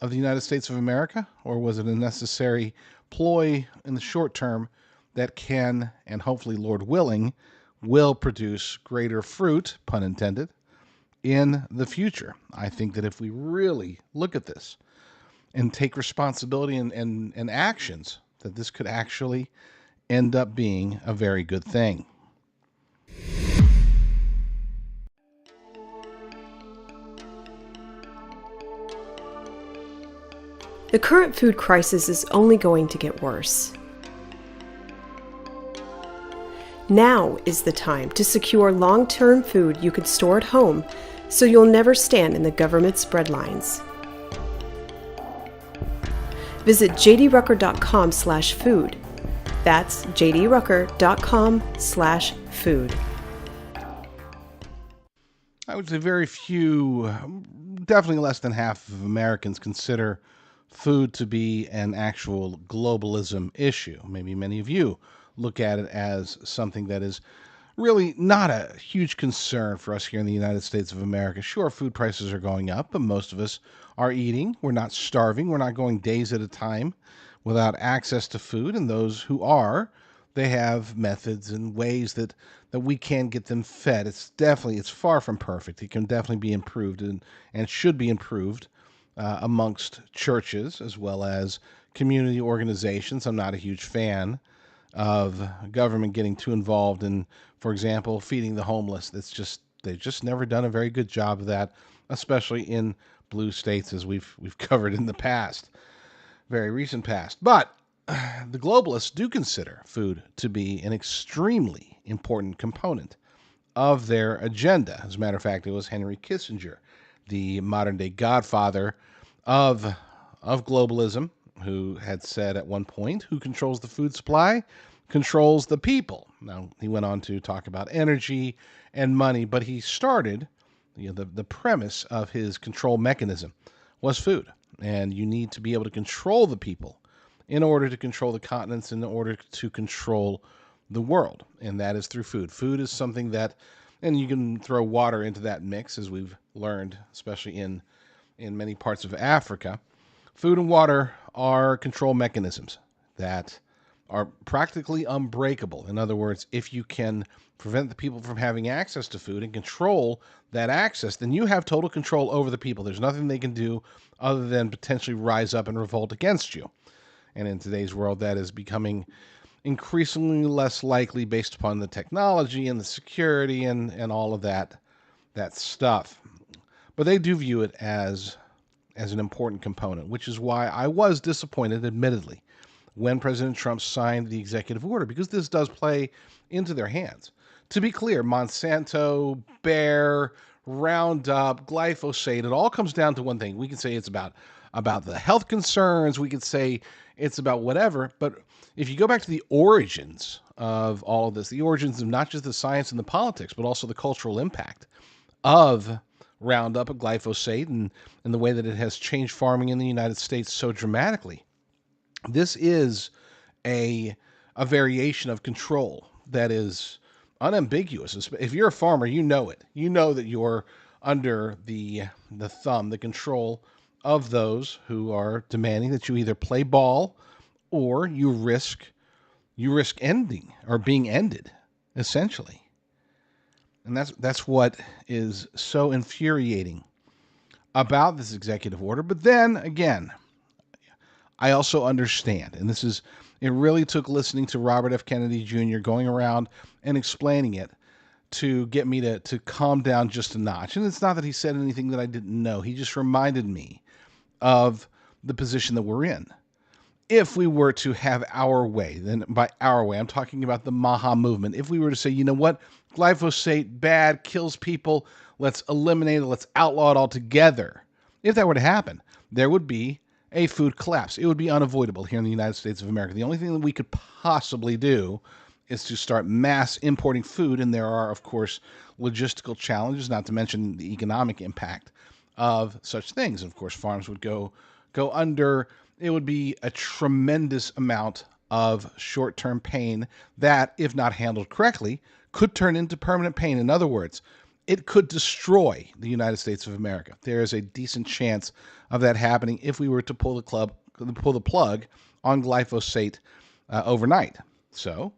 of the United States of America? Or was it a necessary ploy in the short term that can, and hopefully, Lord willing, will produce greater fruit, pun intended, in the future? I think that if we really look at this and take responsibility and actions, that this could actually end up being a very good thing. The current food crisis is only going to get worse. Now is the time to secure long-term food you can store at home so you'll never stand in the government's breadlines. Visit jdrucker.com/food. That's jdrucker.com/food. I would say very few, definitely less than half of Americans consider food to be an actual globalism issue. Maybe many of you look at it as something that is really not a huge concern for us here in the United States of America. Sure, food prices are going up, but most of us are eating. We're not starving. We're not going days at a time without access to food. And those who are, they have methods and ways that we can get them fed. It's far from perfect. It can definitely be improved and should be improved amongst churches as well as community organizations. I'm not a huge fan of government getting too involved in, for example, feeding the homeless. They've just never done a very good job of that, especially in blue states, as we've covered in the past, very recent past. But the globalists do consider food to be an extremely important component of their agenda. As a matter of fact, it was Henry Kissinger, the modern day godfather of globalism, who had said at one point, who controls the food supply controls the people. Now, he went on to talk about energy and money, but he started, the premise of his control mechanism was food. And you need to be able to control the people in order to control the continents, in order to control the world. And that is through food. Food is something that, and you can throw water into that mix, as we've learned, especially in many parts of Africa. Food and water are control mechanisms that are practically unbreakable. In other words, if you can prevent the people from having access to food and control that access, then you have total control over the people. There's nothing they can do other than potentially rise up and revolt against you. And in today's world, that is becoming increasingly less likely based upon the technology and the security and all of that stuff. But they do view it as an important component, which is why I was disappointed, admittedly, when President Trump signed the executive order, because this does play into their hands. To be clear, Monsanto, Bayer, Roundup, glyphosate, it all comes down to one thing. We can say it's about the health concerns. We could say it's about whatever. But if you go back to the origins of all of this, the origins of not just the science and the politics, but also the cultural impact of Roundup and glyphosate and the way that it has changed farming in the United States so dramatically. This is a variation of control that is unambiguous. If you're a farmer, you know it. You know that you're under the control of those who are demanding that you either play ball or you risk ending or being ended, essentially. And that's what is so infuriating about this executive order. But then again, I also understand, and it really took listening to Robert F. Kennedy Jr. going around and explaining it to get me to calm down just a notch. And it's not that he said anything that I didn't know. He just reminded me of the position that we're in. If we were to have our way, then by our way, I'm talking about the MAHA movement. If we were to say, you know what, glyphosate, bad, kills people, let's eliminate it, let's outlaw it altogether. If that were to happen, there would be a food collapse. It would be unavoidable here in the United States of America. The only thing that we could possibly do is to start mass importing food, and there are, of course, logistical challenges, not to mention the economic impact of such things. And of course, farms would go under. It would be a tremendous amount of short-term pain that, if not handled correctly, could turn into permanent pain. In other words, it could destroy the United States of America. There is a decent chance of that happening if we were to pull the plug on glyphosate overnight. So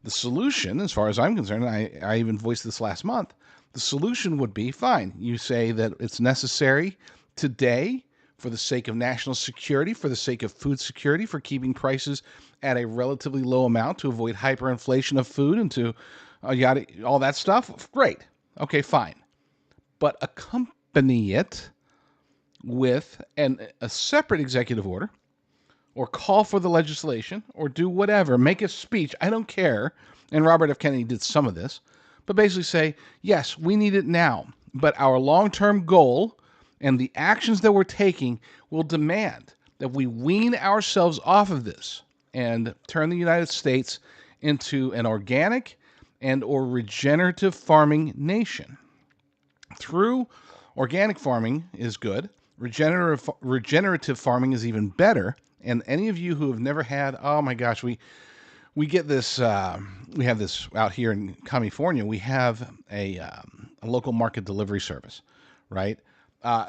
the solution, as far as I'm concerned, I even voiced this last month, the solution would be, fine, you say that it's necessary today for the sake of national security, for the sake of food security, for keeping prices at a relatively low amount to avoid hyperinflation of food and to all that stuff. Great. Okay, fine. But accompany it with a separate executive order, or call for the legislation, or do whatever, make a speech, I don't care. And Robert F. Kennedy did some of this, but basically say, yes, we need it now, but our long-term goal and the actions that we're taking will demand that we wean ourselves off of this and turn the United States into an organic and or regenerative farming nation. Through organic farming is good. Regenerative farming is even better. And any of you who have never had, oh my gosh, we get this, we have this out here in California. We have a local market delivery service, right?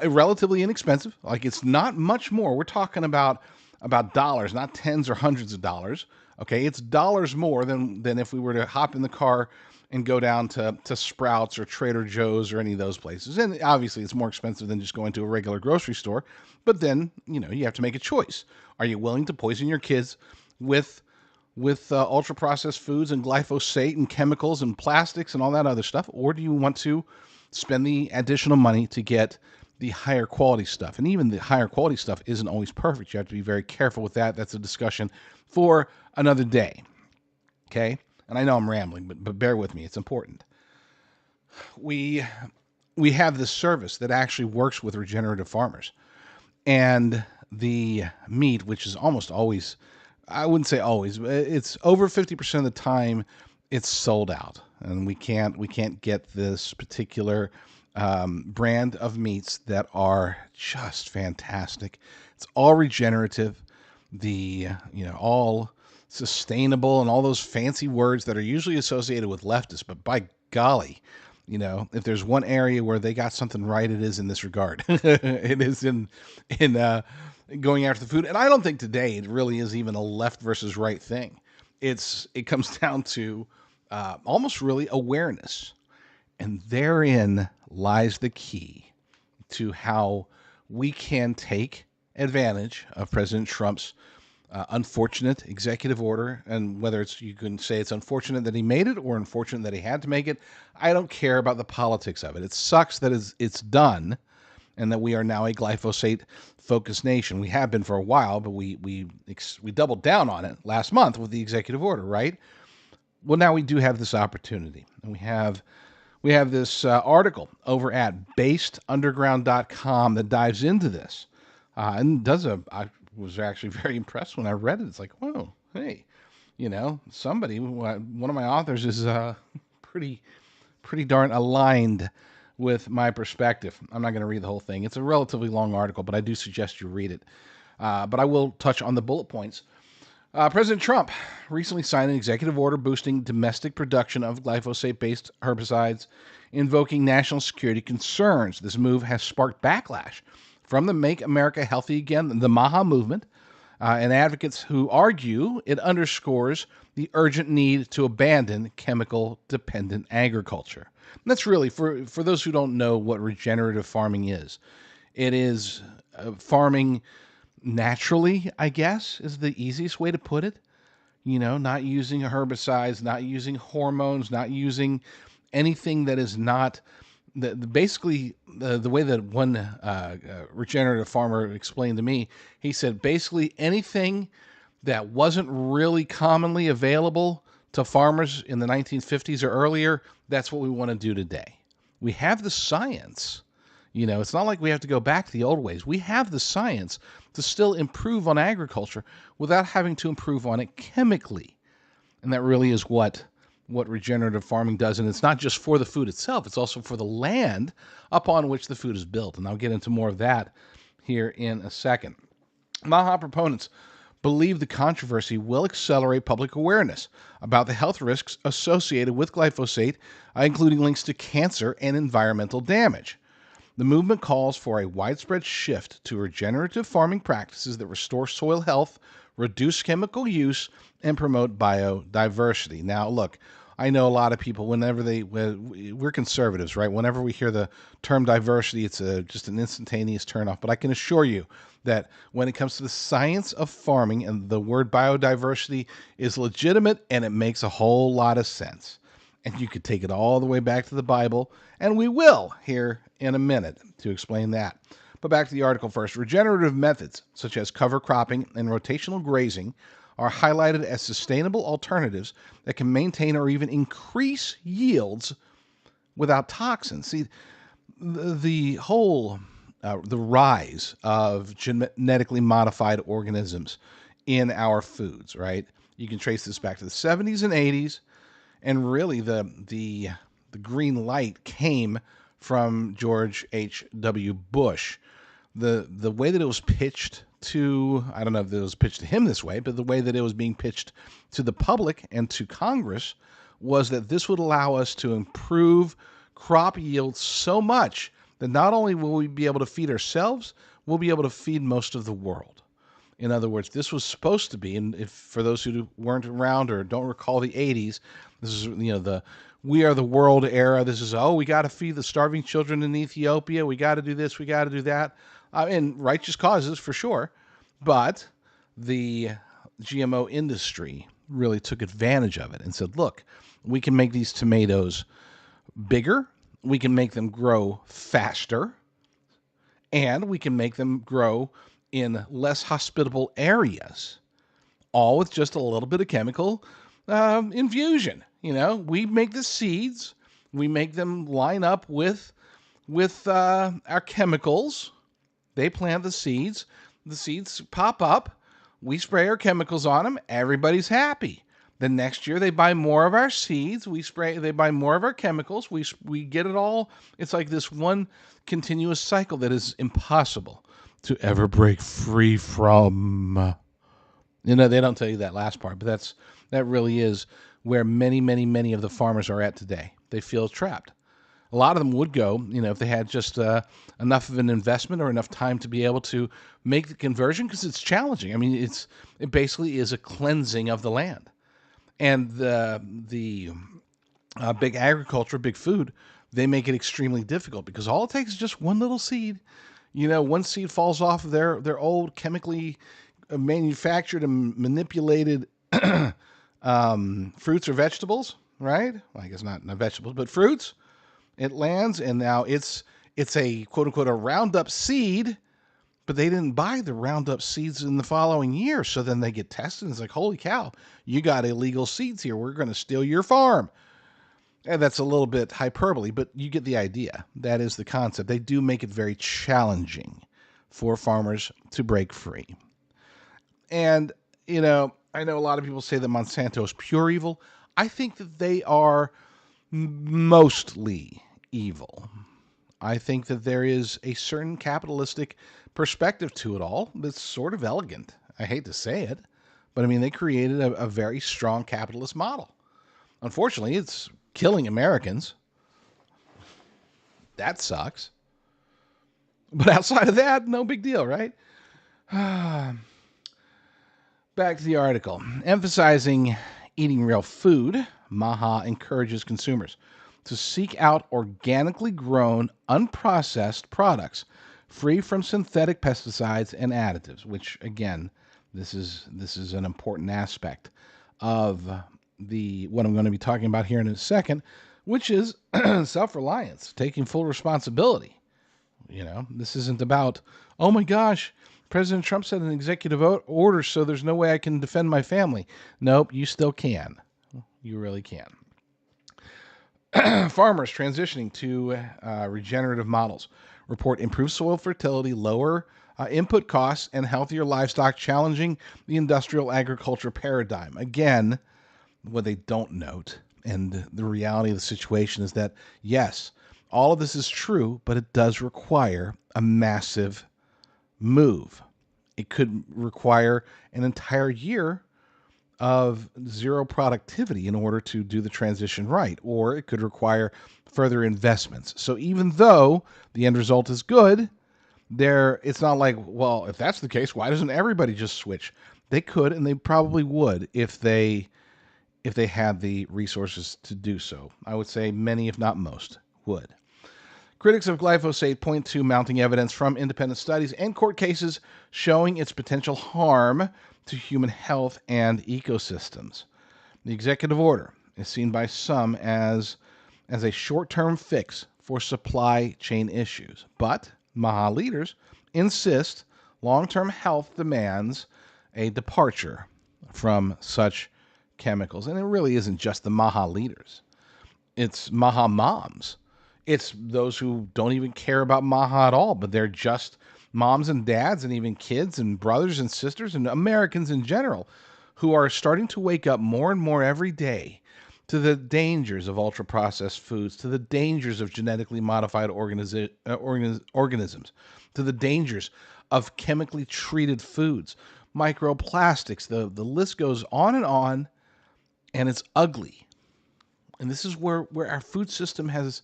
Relatively inexpensive. Like, it's not much more. We're talking about dollars, not tens or hundreds of dollars. Okay, it's dollars more than if we were to hop in the car and go down to Sprouts or Trader Joe's or any of those places. And obviously, it's more expensive than just going to a regular grocery store. But then, you have to make a choice. Are you willing to poison your kids with ultra processed foods and glyphosate and chemicals and plastics and all that other stuff, or do you want to spend the additional money to get the higher quality stuff? And even the higher quality stuff isn't always perfect. You have to be very careful with that. That's a discussion for another day. Okay? And I know I'm rambling, but bear with me. It's important. We have this service that actually works with regenerative farmers. And the meat, which is almost always, I wouldn't say always, but it's over 50% of the time it's sold out. And we can't get this particular brand of meats that are just fantastic. It's all regenerative, all sustainable, and all those fancy words that are usually associated with leftists. But by golly, if there's one area where they got something right, it is in this regard. It is in going after the food. And I don't think today it really is even a left versus right thing. It comes down to almost really awareness. And therein lies the key to how we can take advantage of President Trump's unfortunate executive order. And whether you can say it's unfortunate that he made it or unfortunate that he had to make it, I don't care about the politics of it. It sucks that it's done and that we are now a glyphosate-focused nation. We have been for a while, but we doubled down on it last month with the executive order, right? Well, now we do have this opportunity. And we have this article over at basedunderground.com that dives into this and I was actually very impressed when I read it. It's like, whoa, hey, somebody, one of my authors is pretty darn aligned with my perspective. I'm not going to read the whole thing. It's a relatively long article, but I do suggest you read it. But I will touch on the bullet points. President Trump recently signed an executive order boosting domestic production of glyphosate-based herbicides, invoking national security concerns. This move has sparked backlash from the Make America Healthy Again, the MAHA movement, and advocates who argue it underscores the urgent need to abandon chemical-dependent agriculture. And that's really, for those who don't know what regenerative farming is, it is farming naturally, I guess, is the easiest way to put it. Not using herbicides, not using hormones, not using anything that is not basically the way that one regenerative farmer explained to me. He said basically anything that wasn't really commonly available to farmers in the 1950s or earlier, that's what we want to do today. We have the science. It's not like we have to go back to the old ways. We have the science to still improve on agriculture without having to improve on it chemically. And that really is what regenerative farming does. And it's not just for the food itself, it's also for the land upon which the food is built. And I'll get into more of that here in a second. MAHA proponents believe the controversy will accelerate public awareness about the health risks associated with glyphosate, including links to cancer and environmental damage. The movement calls for a widespread shift to regenerative farming practices that restore soil health, reduce chemical use, and promote biodiversity. Now, look, I know a lot of people, we're conservatives, right? Whenever we hear the term diversity, it's just an instantaneous turnoff. But I can assure you that when it comes to the science of farming, and the word biodiversity is legitimate and it makes a whole lot of sense. And you could take it all the way back to the Bible, and we will here in a minute to explain that. But back to the article first. Regenerative methods, such as cover cropping and rotational grazing, are highlighted as sustainable alternatives that can maintain or even increase yields without toxins. See, the whole the rise of genetically modified organisms in our foods, right? You can trace this back to the 70s and 80s, and really the green light came from George H.W. Bush. The way that it was pitched to, I don't know if it was pitched to him this way, but the way that it was being pitched to the public and to Congress was that this would allow us to improve crop yields so much that not only will we be able to feed ourselves, we'll be able to feed most of the world. In other words, this was supposed to be, and if for those who weren't around or don't recall the 80s, this is, the we are the world era. This is, we got to feed the starving children in Ethiopia. We got to do this. We got to do that. And righteous causes for sure. But the GMO industry really took advantage of it and said, look, we can make these tomatoes bigger. We can make them grow faster. And we can make them grow in less hospitable areas, all with just a little bit of chemical infusion. We make the seeds, we make them line up with our chemicals. They plant the seeds pop up, we spray our chemicals on them, everybody's happy. The next year they buy more of our seeds, they buy more of our chemicals, we get it all. It's like this one continuous cycle that is impossible to ever break free from. They don't tell you that last part, but that really is where many, many, many of the farmers are at today. They feel trapped. A lot of them would go, if they had just enough of an investment or enough time to be able to make the conversion, because it's challenging. I mean, it basically is a cleansing of the land. And the big agriculture, big food, they make it extremely difficult because all it takes is just one little seed. One seed falls off of their old chemically manufactured and manipulated fruits or vegetables, right? Well, I guess not vegetables, but fruits. It lands, and now it's a quote unquote a Roundup seed, but they didn't buy the Roundup seeds in the following year. So then they get tested, and it's like, holy cow, you got illegal seeds here. We're going to steal your farm. And that's a little bit hyperbole, but you get the idea. That is the concept. They do make it very challenging for farmers to break free. And, I know a lot of people say that Monsanto is pure evil. I think that they are mostly evil. I think that there is a certain capitalistic perspective to it all that's sort of elegant. I hate to say it, but I mean, they created a very strong capitalist model. Unfortunately, it's killing Americans. That sucks. But outside of that, no big deal, right? Back to the article. Emphasizing eating real food, MAHA encourages consumers to seek out organically grown, unprocessed products free from synthetic pesticides and additives, which, again, this is an important aspect of what I'm going to be talking about here in a second, which is self-reliance, taking full responsibility. This isn't about, oh my gosh, President Trump said an executive order, so there's no way I can defend my family. Nope, you still can. You really can. Farmers transitioning to regenerative models report improved soil fertility, lower input costs, and healthier livestock, challenging the industrial agriculture paradigm. Again, what they don't note, and the reality of the situation is that, yes, all of this is true, but it does require a massive move. It could require an entire year of zero productivity in order to do the transition right, or it could require further investments. So even though the end result is good, it's not like, well, if that's the case, why doesn't everybody just switch? They could, and they probably would if they had the resources to do so. I would say many, if not most, would. Critics of glyphosate point to mounting evidence from independent studies and court cases showing its potential harm to human health and ecosystems. The executive order is seen by some as a short-term fix for supply chain issues, but MAHA leaders insist long-term health demands a departure from such chemicals. And it really isn't just the MAHA leaders. It's MAHA moms. It's those who don't even care about MAHA at all, but they're just moms and dads and even kids and brothers and sisters and Americans in general who are starting to wake up more and more every day to the dangers of ultra-processed foods, to the dangers of genetically modified organisms, to the dangers of chemically treated foods, microplastics. The list goes on, and it's ugly. And this is where our food system has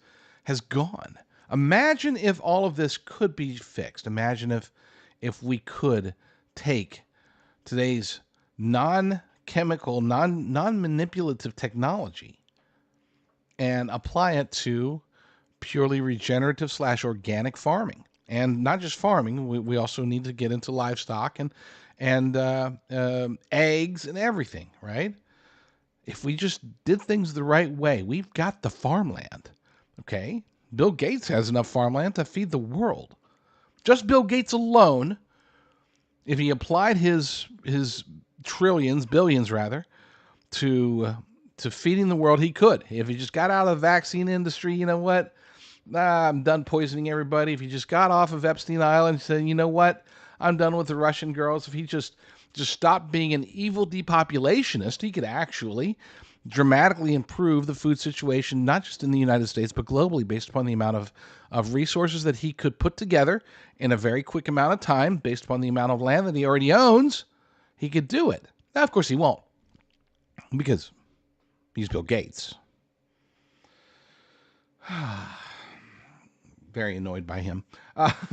gone. Imagine if all of this could be fixed. Imagine if we could take today's non-chemical, non-manipulative technology and apply it to purely regenerative / organic farming. And not just farming, we also need to get into livestock and eggs and everything, right? If we just did things the right way, we've got the farmland, okay? Bill Gates has enough farmland to feed the world. Just Bill Gates alone, if he applied his billions rather, to feeding the world, he could. If he just got out of the vaccine industry, you know what? I'm done poisoning everybody. If he just got off of Epstein Island and said, you know what? I'm done with the Russian girls. If he just stopped being an evil depopulationist, he could actually dramatically improve the food situation, not just in the United States, but globally, based upon the amount of resources that he could put together in a very quick amount of time, based upon the amount of land that he already owns. He could do it. Now, of course, he won't, because he's Bill Gates. Very annoyed by him.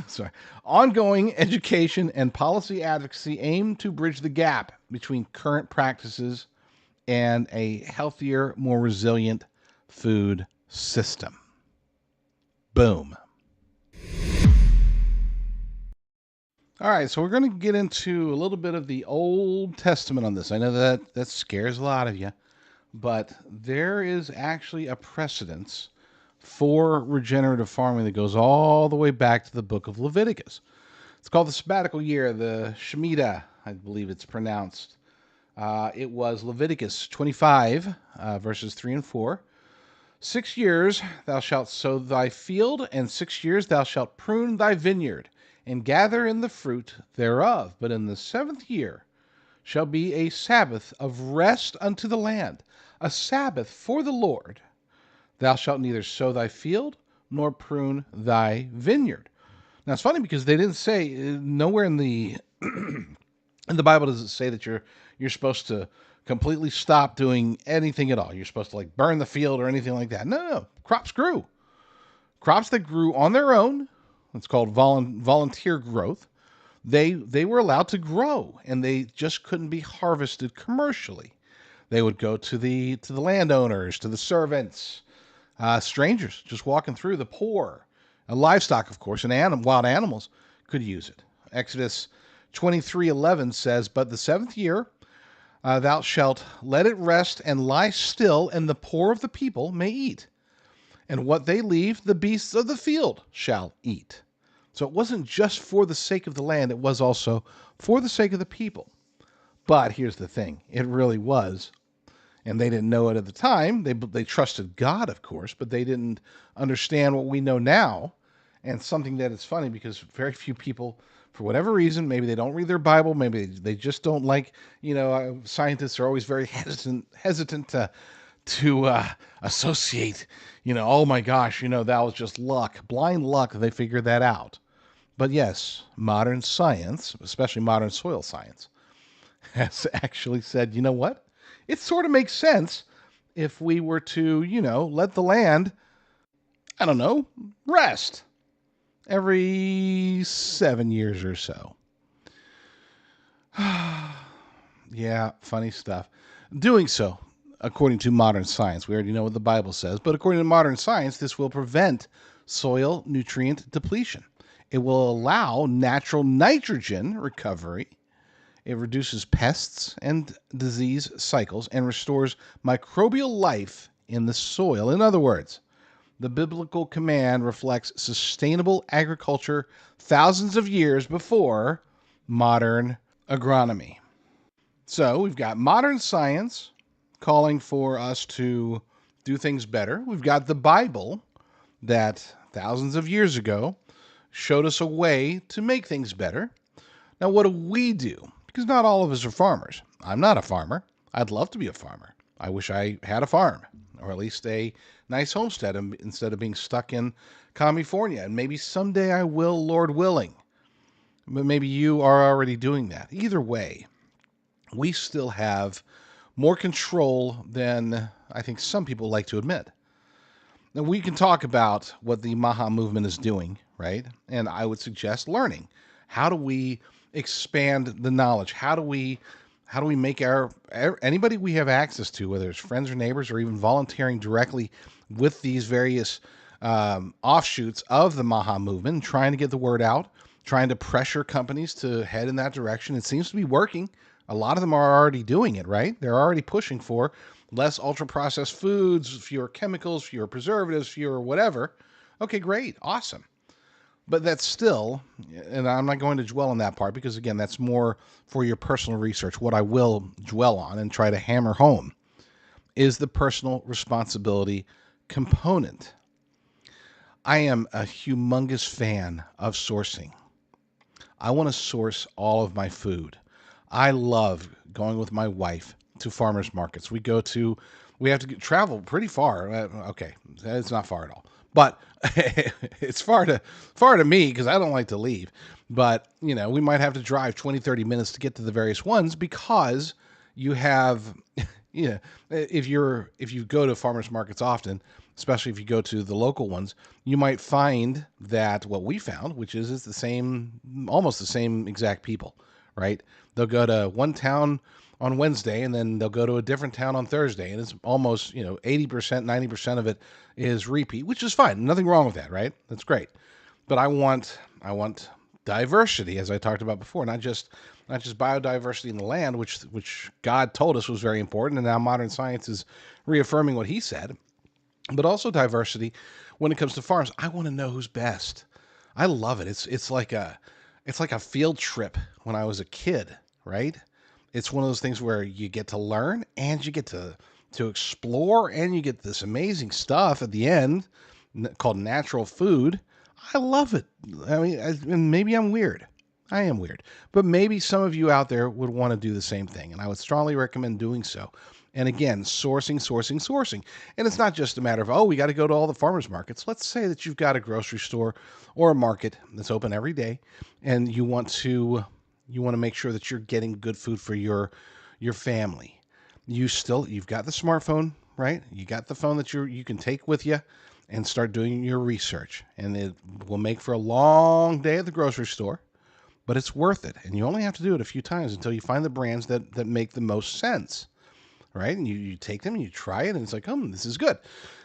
Sorry. Ongoing education and policy advocacy aim to bridge the gap between current practices and a healthier, more resilient food system. Boom. All right, so we're going to get into a little bit of the Old Testament on this. I know that scares a lot of you, but there is actually a precedence for regenerative farming that goes all the way back to the book of Leviticus. It's called the sabbatical year, the Shemitah, I believe it's pronounced. It was Leviticus 25, verses 3 and 4. 6 years thou shalt sow thy field, and 6 years thou shalt prune thy vineyard, and gather in the fruit thereof. But in the 7th year shall be a Sabbath of rest unto the land, a Sabbath for the Lord. Thou shalt neither sow thy field, nor prune thy vineyard. Now, it's funny because they didn't say, nowhere in the in the Bible does it say that you're supposed to completely stop doing anything at all. You're supposed to like burn the field or anything like that. No. Crops grew. Crops that grew on their own, it's called volunteer growth, they were allowed to grow, and they just couldn't be harvested commercially. They would go to the landowners, to the servants, strangers just walking through, the poor, livestock, of course, and wild animals could use it. Exodus 23:11 says, "But the 7th year thou shalt let it rest and lie still, and the poor of the people may eat. And what they leave, the beasts of the field shall eat." So it wasn't just for the sake of the land, it was also for the sake of the people. But here's the thing, it really was. And they didn't know it at the time. They trusted God, of course, but they didn't understand what we know now. And something that is funny because very few people, for whatever reason, maybe they don't read their Bible, maybe they just don't like, scientists are always very hesitant to associate, oh my gosh, that was just luck, blind luck. They figured that out. But yes, modern science, especially modern soil science, has actually said, you know what? It sort of makes sense if we were to, let the land, rest every 7 years or so. Yeah, funny stuff. Doing so, according to modern science, we already know what the Bible says, but according to modern science, this will prevent soil nutrient depletion. It will allow natural nitrogen recovery. It reduces pests and disease cycles and restores microbial life in the soil. In other words, the biblical command reflects sustainable agriculture thousands of years before modern agronomy. So we've got modern science calling for us to do things better. We've got the Bible that thousands of years ago showed us a way to make things better. Now, what do? Because not all of us are farmers. I'm not a farmer. I'd love to be a farmer. I wish I had a farm, or at least a nice homestead instead of being stuck in California. And maybe someday I will, Lord willing. But maybe you are already doing that. Either way, we still have more control than I think some people like to admit. Now, we can talk about what the MAHA movement is doing, right? And I would suggest learning. How do we expand the knowledge? How do we make anybody we have access to, whether it's friends or neighbors or even volunteering directly with these various offshoots of the MAHA movement, trying to get the word out, trying to pressure companies to head in that direction? It seems to be working. A lot of them are already doing it, right? They're already pushing for less ultra-processed foods, fewer chemicals, fewer preservatives, fewer whatever. Okay, great. Awesome. But that's still, and I'm not going to dwell on that part because, again, that's more for your personal research. What I will dwell on and try to hammer home is the personal responsibility component. I am a humongous fan of sourcing. I want to source all of my food. I love going with my wife to farmers markets. We have to travel pretty far. Okay, it's not far at all, but it's far to me because I don't like to leave. But, we might have to drive 20, 30 minutes to get to the various ones because you have, if you go to farmers markets often, especially if you go to the local ones, you might find that what we found, which is it's the same, almost the same exact people, right? They'll go to one town on Wednesday and then they'll go to a different town on Thursday. And it's almost, 80%, 90% of it is repeat, which is fine. Nothing wrong with that, right? That's great. But I want diversity, as I talked about before, not just biodiversity in the land, which God told us was very important. And now modern science is reaffirming what he said, but also diversity when it comes to farms. I want to know who's best. I love it. It's like a field trip when I was a kid, right? It's one of those things where you get to learn and you get to explore and you get this amazing stuff at the end called natural food. I love it. I mean, and maybe I'm weird. I am weird, but maybe some of you out there would want to do the same thing, and I would strongly recommend doing so. And again, sourcing. And it's not just a matter of, we got to go to all the farmers markets. Let's say that you've got a grocery store or a market that's open every day, and you want to make sure that you're getting good food for your family. You've got the smartphone, right? You got the phone that you can take with you and start doing your research. And it will make for a long day at the grocery store, but it's worth it. And you only have to do it a few times until you find the brands that make the most sense. Right? And you take them and you try it and it's like, this is good.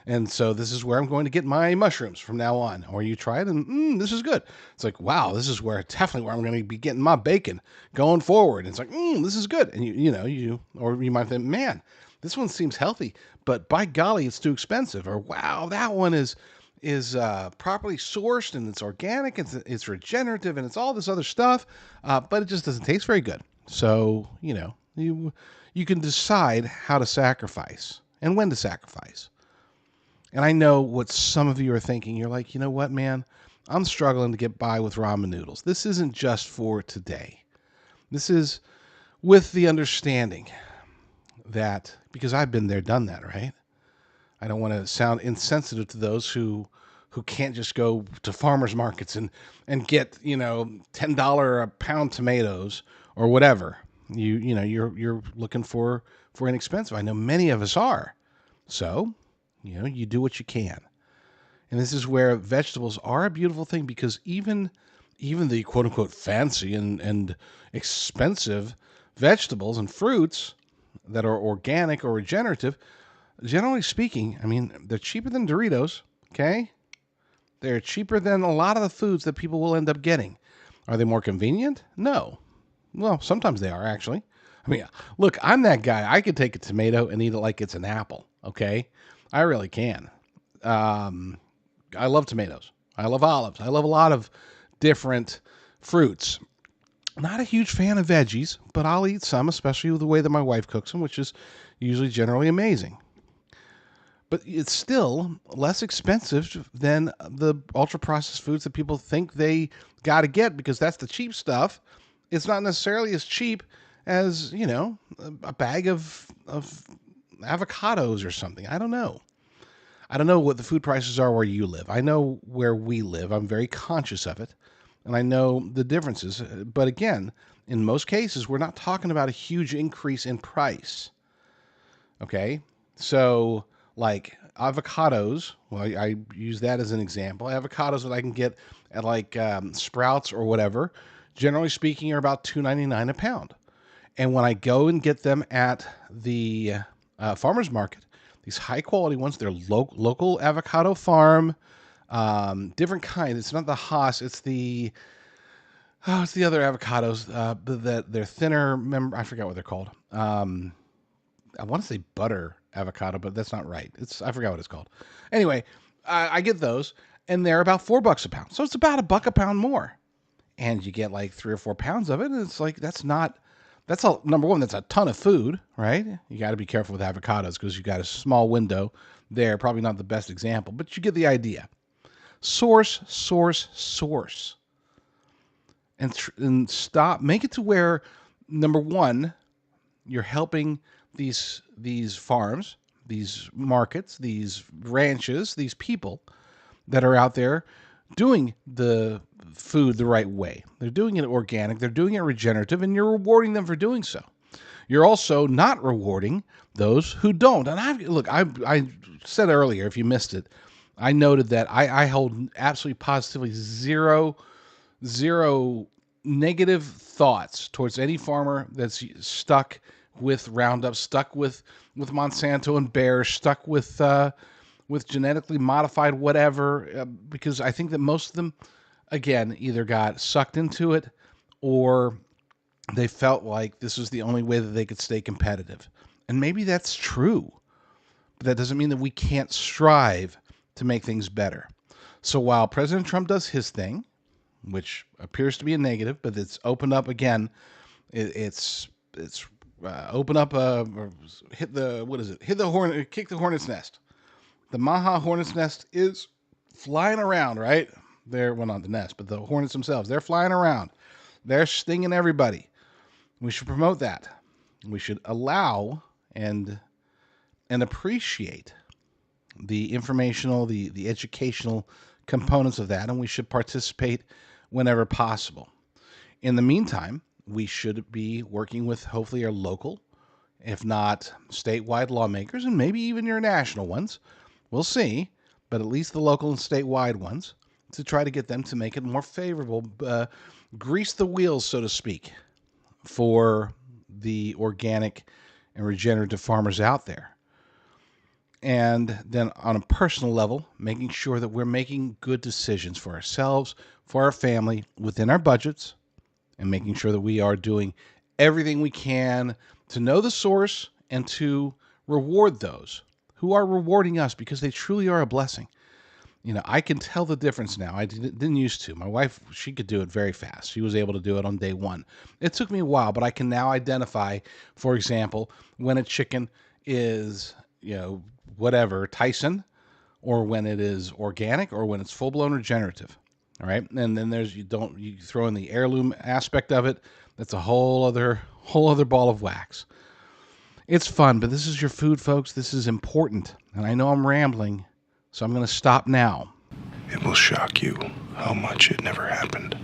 And so this is where I'm going to get my mushrooms from now on. Or you try it and this is good. It's like, wow, this is definitely where I'm going to be getting my bacon going forward. And it's like, this is good. And or you might think, man, this one seems healthy, but by golly, it's too expensive. Or wow, that one is properly sourced and it's organic, it's regenerative and it's all this other stuff, but it just doesn't taste very good. So, you can decide how to sacrifice and when to sacrifice. And I know what some of you are thinking. You're like, you know what, man? I'm struggling to get by with ramen noodles. This isn't just for today. This is with the understanding that, because I've been there, done that, right? I don't want to sound insensitive to those who can't just go to farmers markets and get, $10 a pound tomatoes or whatever. You're looking for inexpensive. I know many of us are. So, you do what you can. And this is where vegetables are a beautiful thing, because even the quote unquote fancy and expensive vegetables and fruits that are organic or regenerative, generally speaking, I mean, they're cheaper than Doritos, okay? They're cheaper than a lot of the foods that people will end up getting. Are they more convenient? No. Well, sometimes they are, actually. I mean, look, I'm that guy. I could take a tomato and eat it like it's an apple, okay? I really can. I love tomatoes. I love olives. I love a lot of different fruits. Not a huge fan of veggies, but I'll eat some, especially with the way that my wife cooks them, which is usually generally amazing. But it's still less expensive than the ultra-processed foods that people think they got to get because that's the cheap stuff. It's not necessarily as cheap as, a bag of avocados or something. I don't know. I don't know what the food prices are where you live. I know where we live. I'm very conscious of it. And I know the differences. But again, in most cases, we're not talking about a huge increase in price. Okay? So, like avocados, well, I use that as an example. Avocados that I can get at Sprouts or whatever, generally speaking, are about $2.99 a pound. And when I go and get them at the farmer's market, these high quality ones, they're local avocado farm, different kind. It's not the Haas, it's the other avocados that they're thinner. I forgot what they're called. I want to say butter avocado, but that's not right. I forgot what it's called. Anyway, I get those, and they're about $4 a pound. So it's about $1 a pound more, and you get like 3 or 4 pounds of it. And it's like number one, that's a ton of food, right? You got to be careful with avocados because you got a small window there. Probably not the best example, but you get the idea. Source, and stop. Make it to where, number one, you're helping these farms, these markets, these ranches, these people that are out there doing the food the right way. They're doing it organic, they're doing it regenerative, and you're rewarding them for doing so. You're also not rewarding those who don't. And I said earlier, if you missed it, I noted that I hold absolutely positively zero negative thoughts towards any farmer that's stuck with Roundup, stuck with Monsanto and Bayer, stuck with genetically modified whatever, because I think that most of them, again, either got sucked into it or they felt like this was the only way that they could stay competitive. And maybe that's true, but that doesn't mean that we can't strive to make things better. So while President Trump does his thing, which appears to be a negative, but it's opened up again, it's open up, kick the hornet's nest. The MAHA hornet's nest is flying around, right? Well, not the nest, but the hornets themselves. They're flying around. They're stinging everybody. We should promote that. We should allow and appreciate the informational, the educational components of that, and we should participate whenever possible. In the meantime, we should be working with hopefully our local, if not statewide lawmakers, and maybe even your national ones. We'll see, but at least the local and statewide ones, to try to get them to make it more favorable, grease the wheels, so to speak, for the organic and regenerative farmers out there. And then on a personal level, making sure that we're making good decisions for ourselves, for our family, within our budgets, and making sure that we are doing everything we can to know the source and to reward those who are rewarding us, because they truly are a blessing. You know, I can tell the difference now. I didn't used to. My wife, she could do it very fast. She was able to do it on day one. It took me a while, but I can now identify, for example, when a chicken is, whatever, Tyson, or when it is organic, or when it's full-blown regenerative. All right. And then you throw in the heirloom aspect of it. That's a whole other ball of wax. It's fun, but this is your food, folks. This is important. And I know I'm rambling, so I'm going to stop now. It will shock you how much it never happened.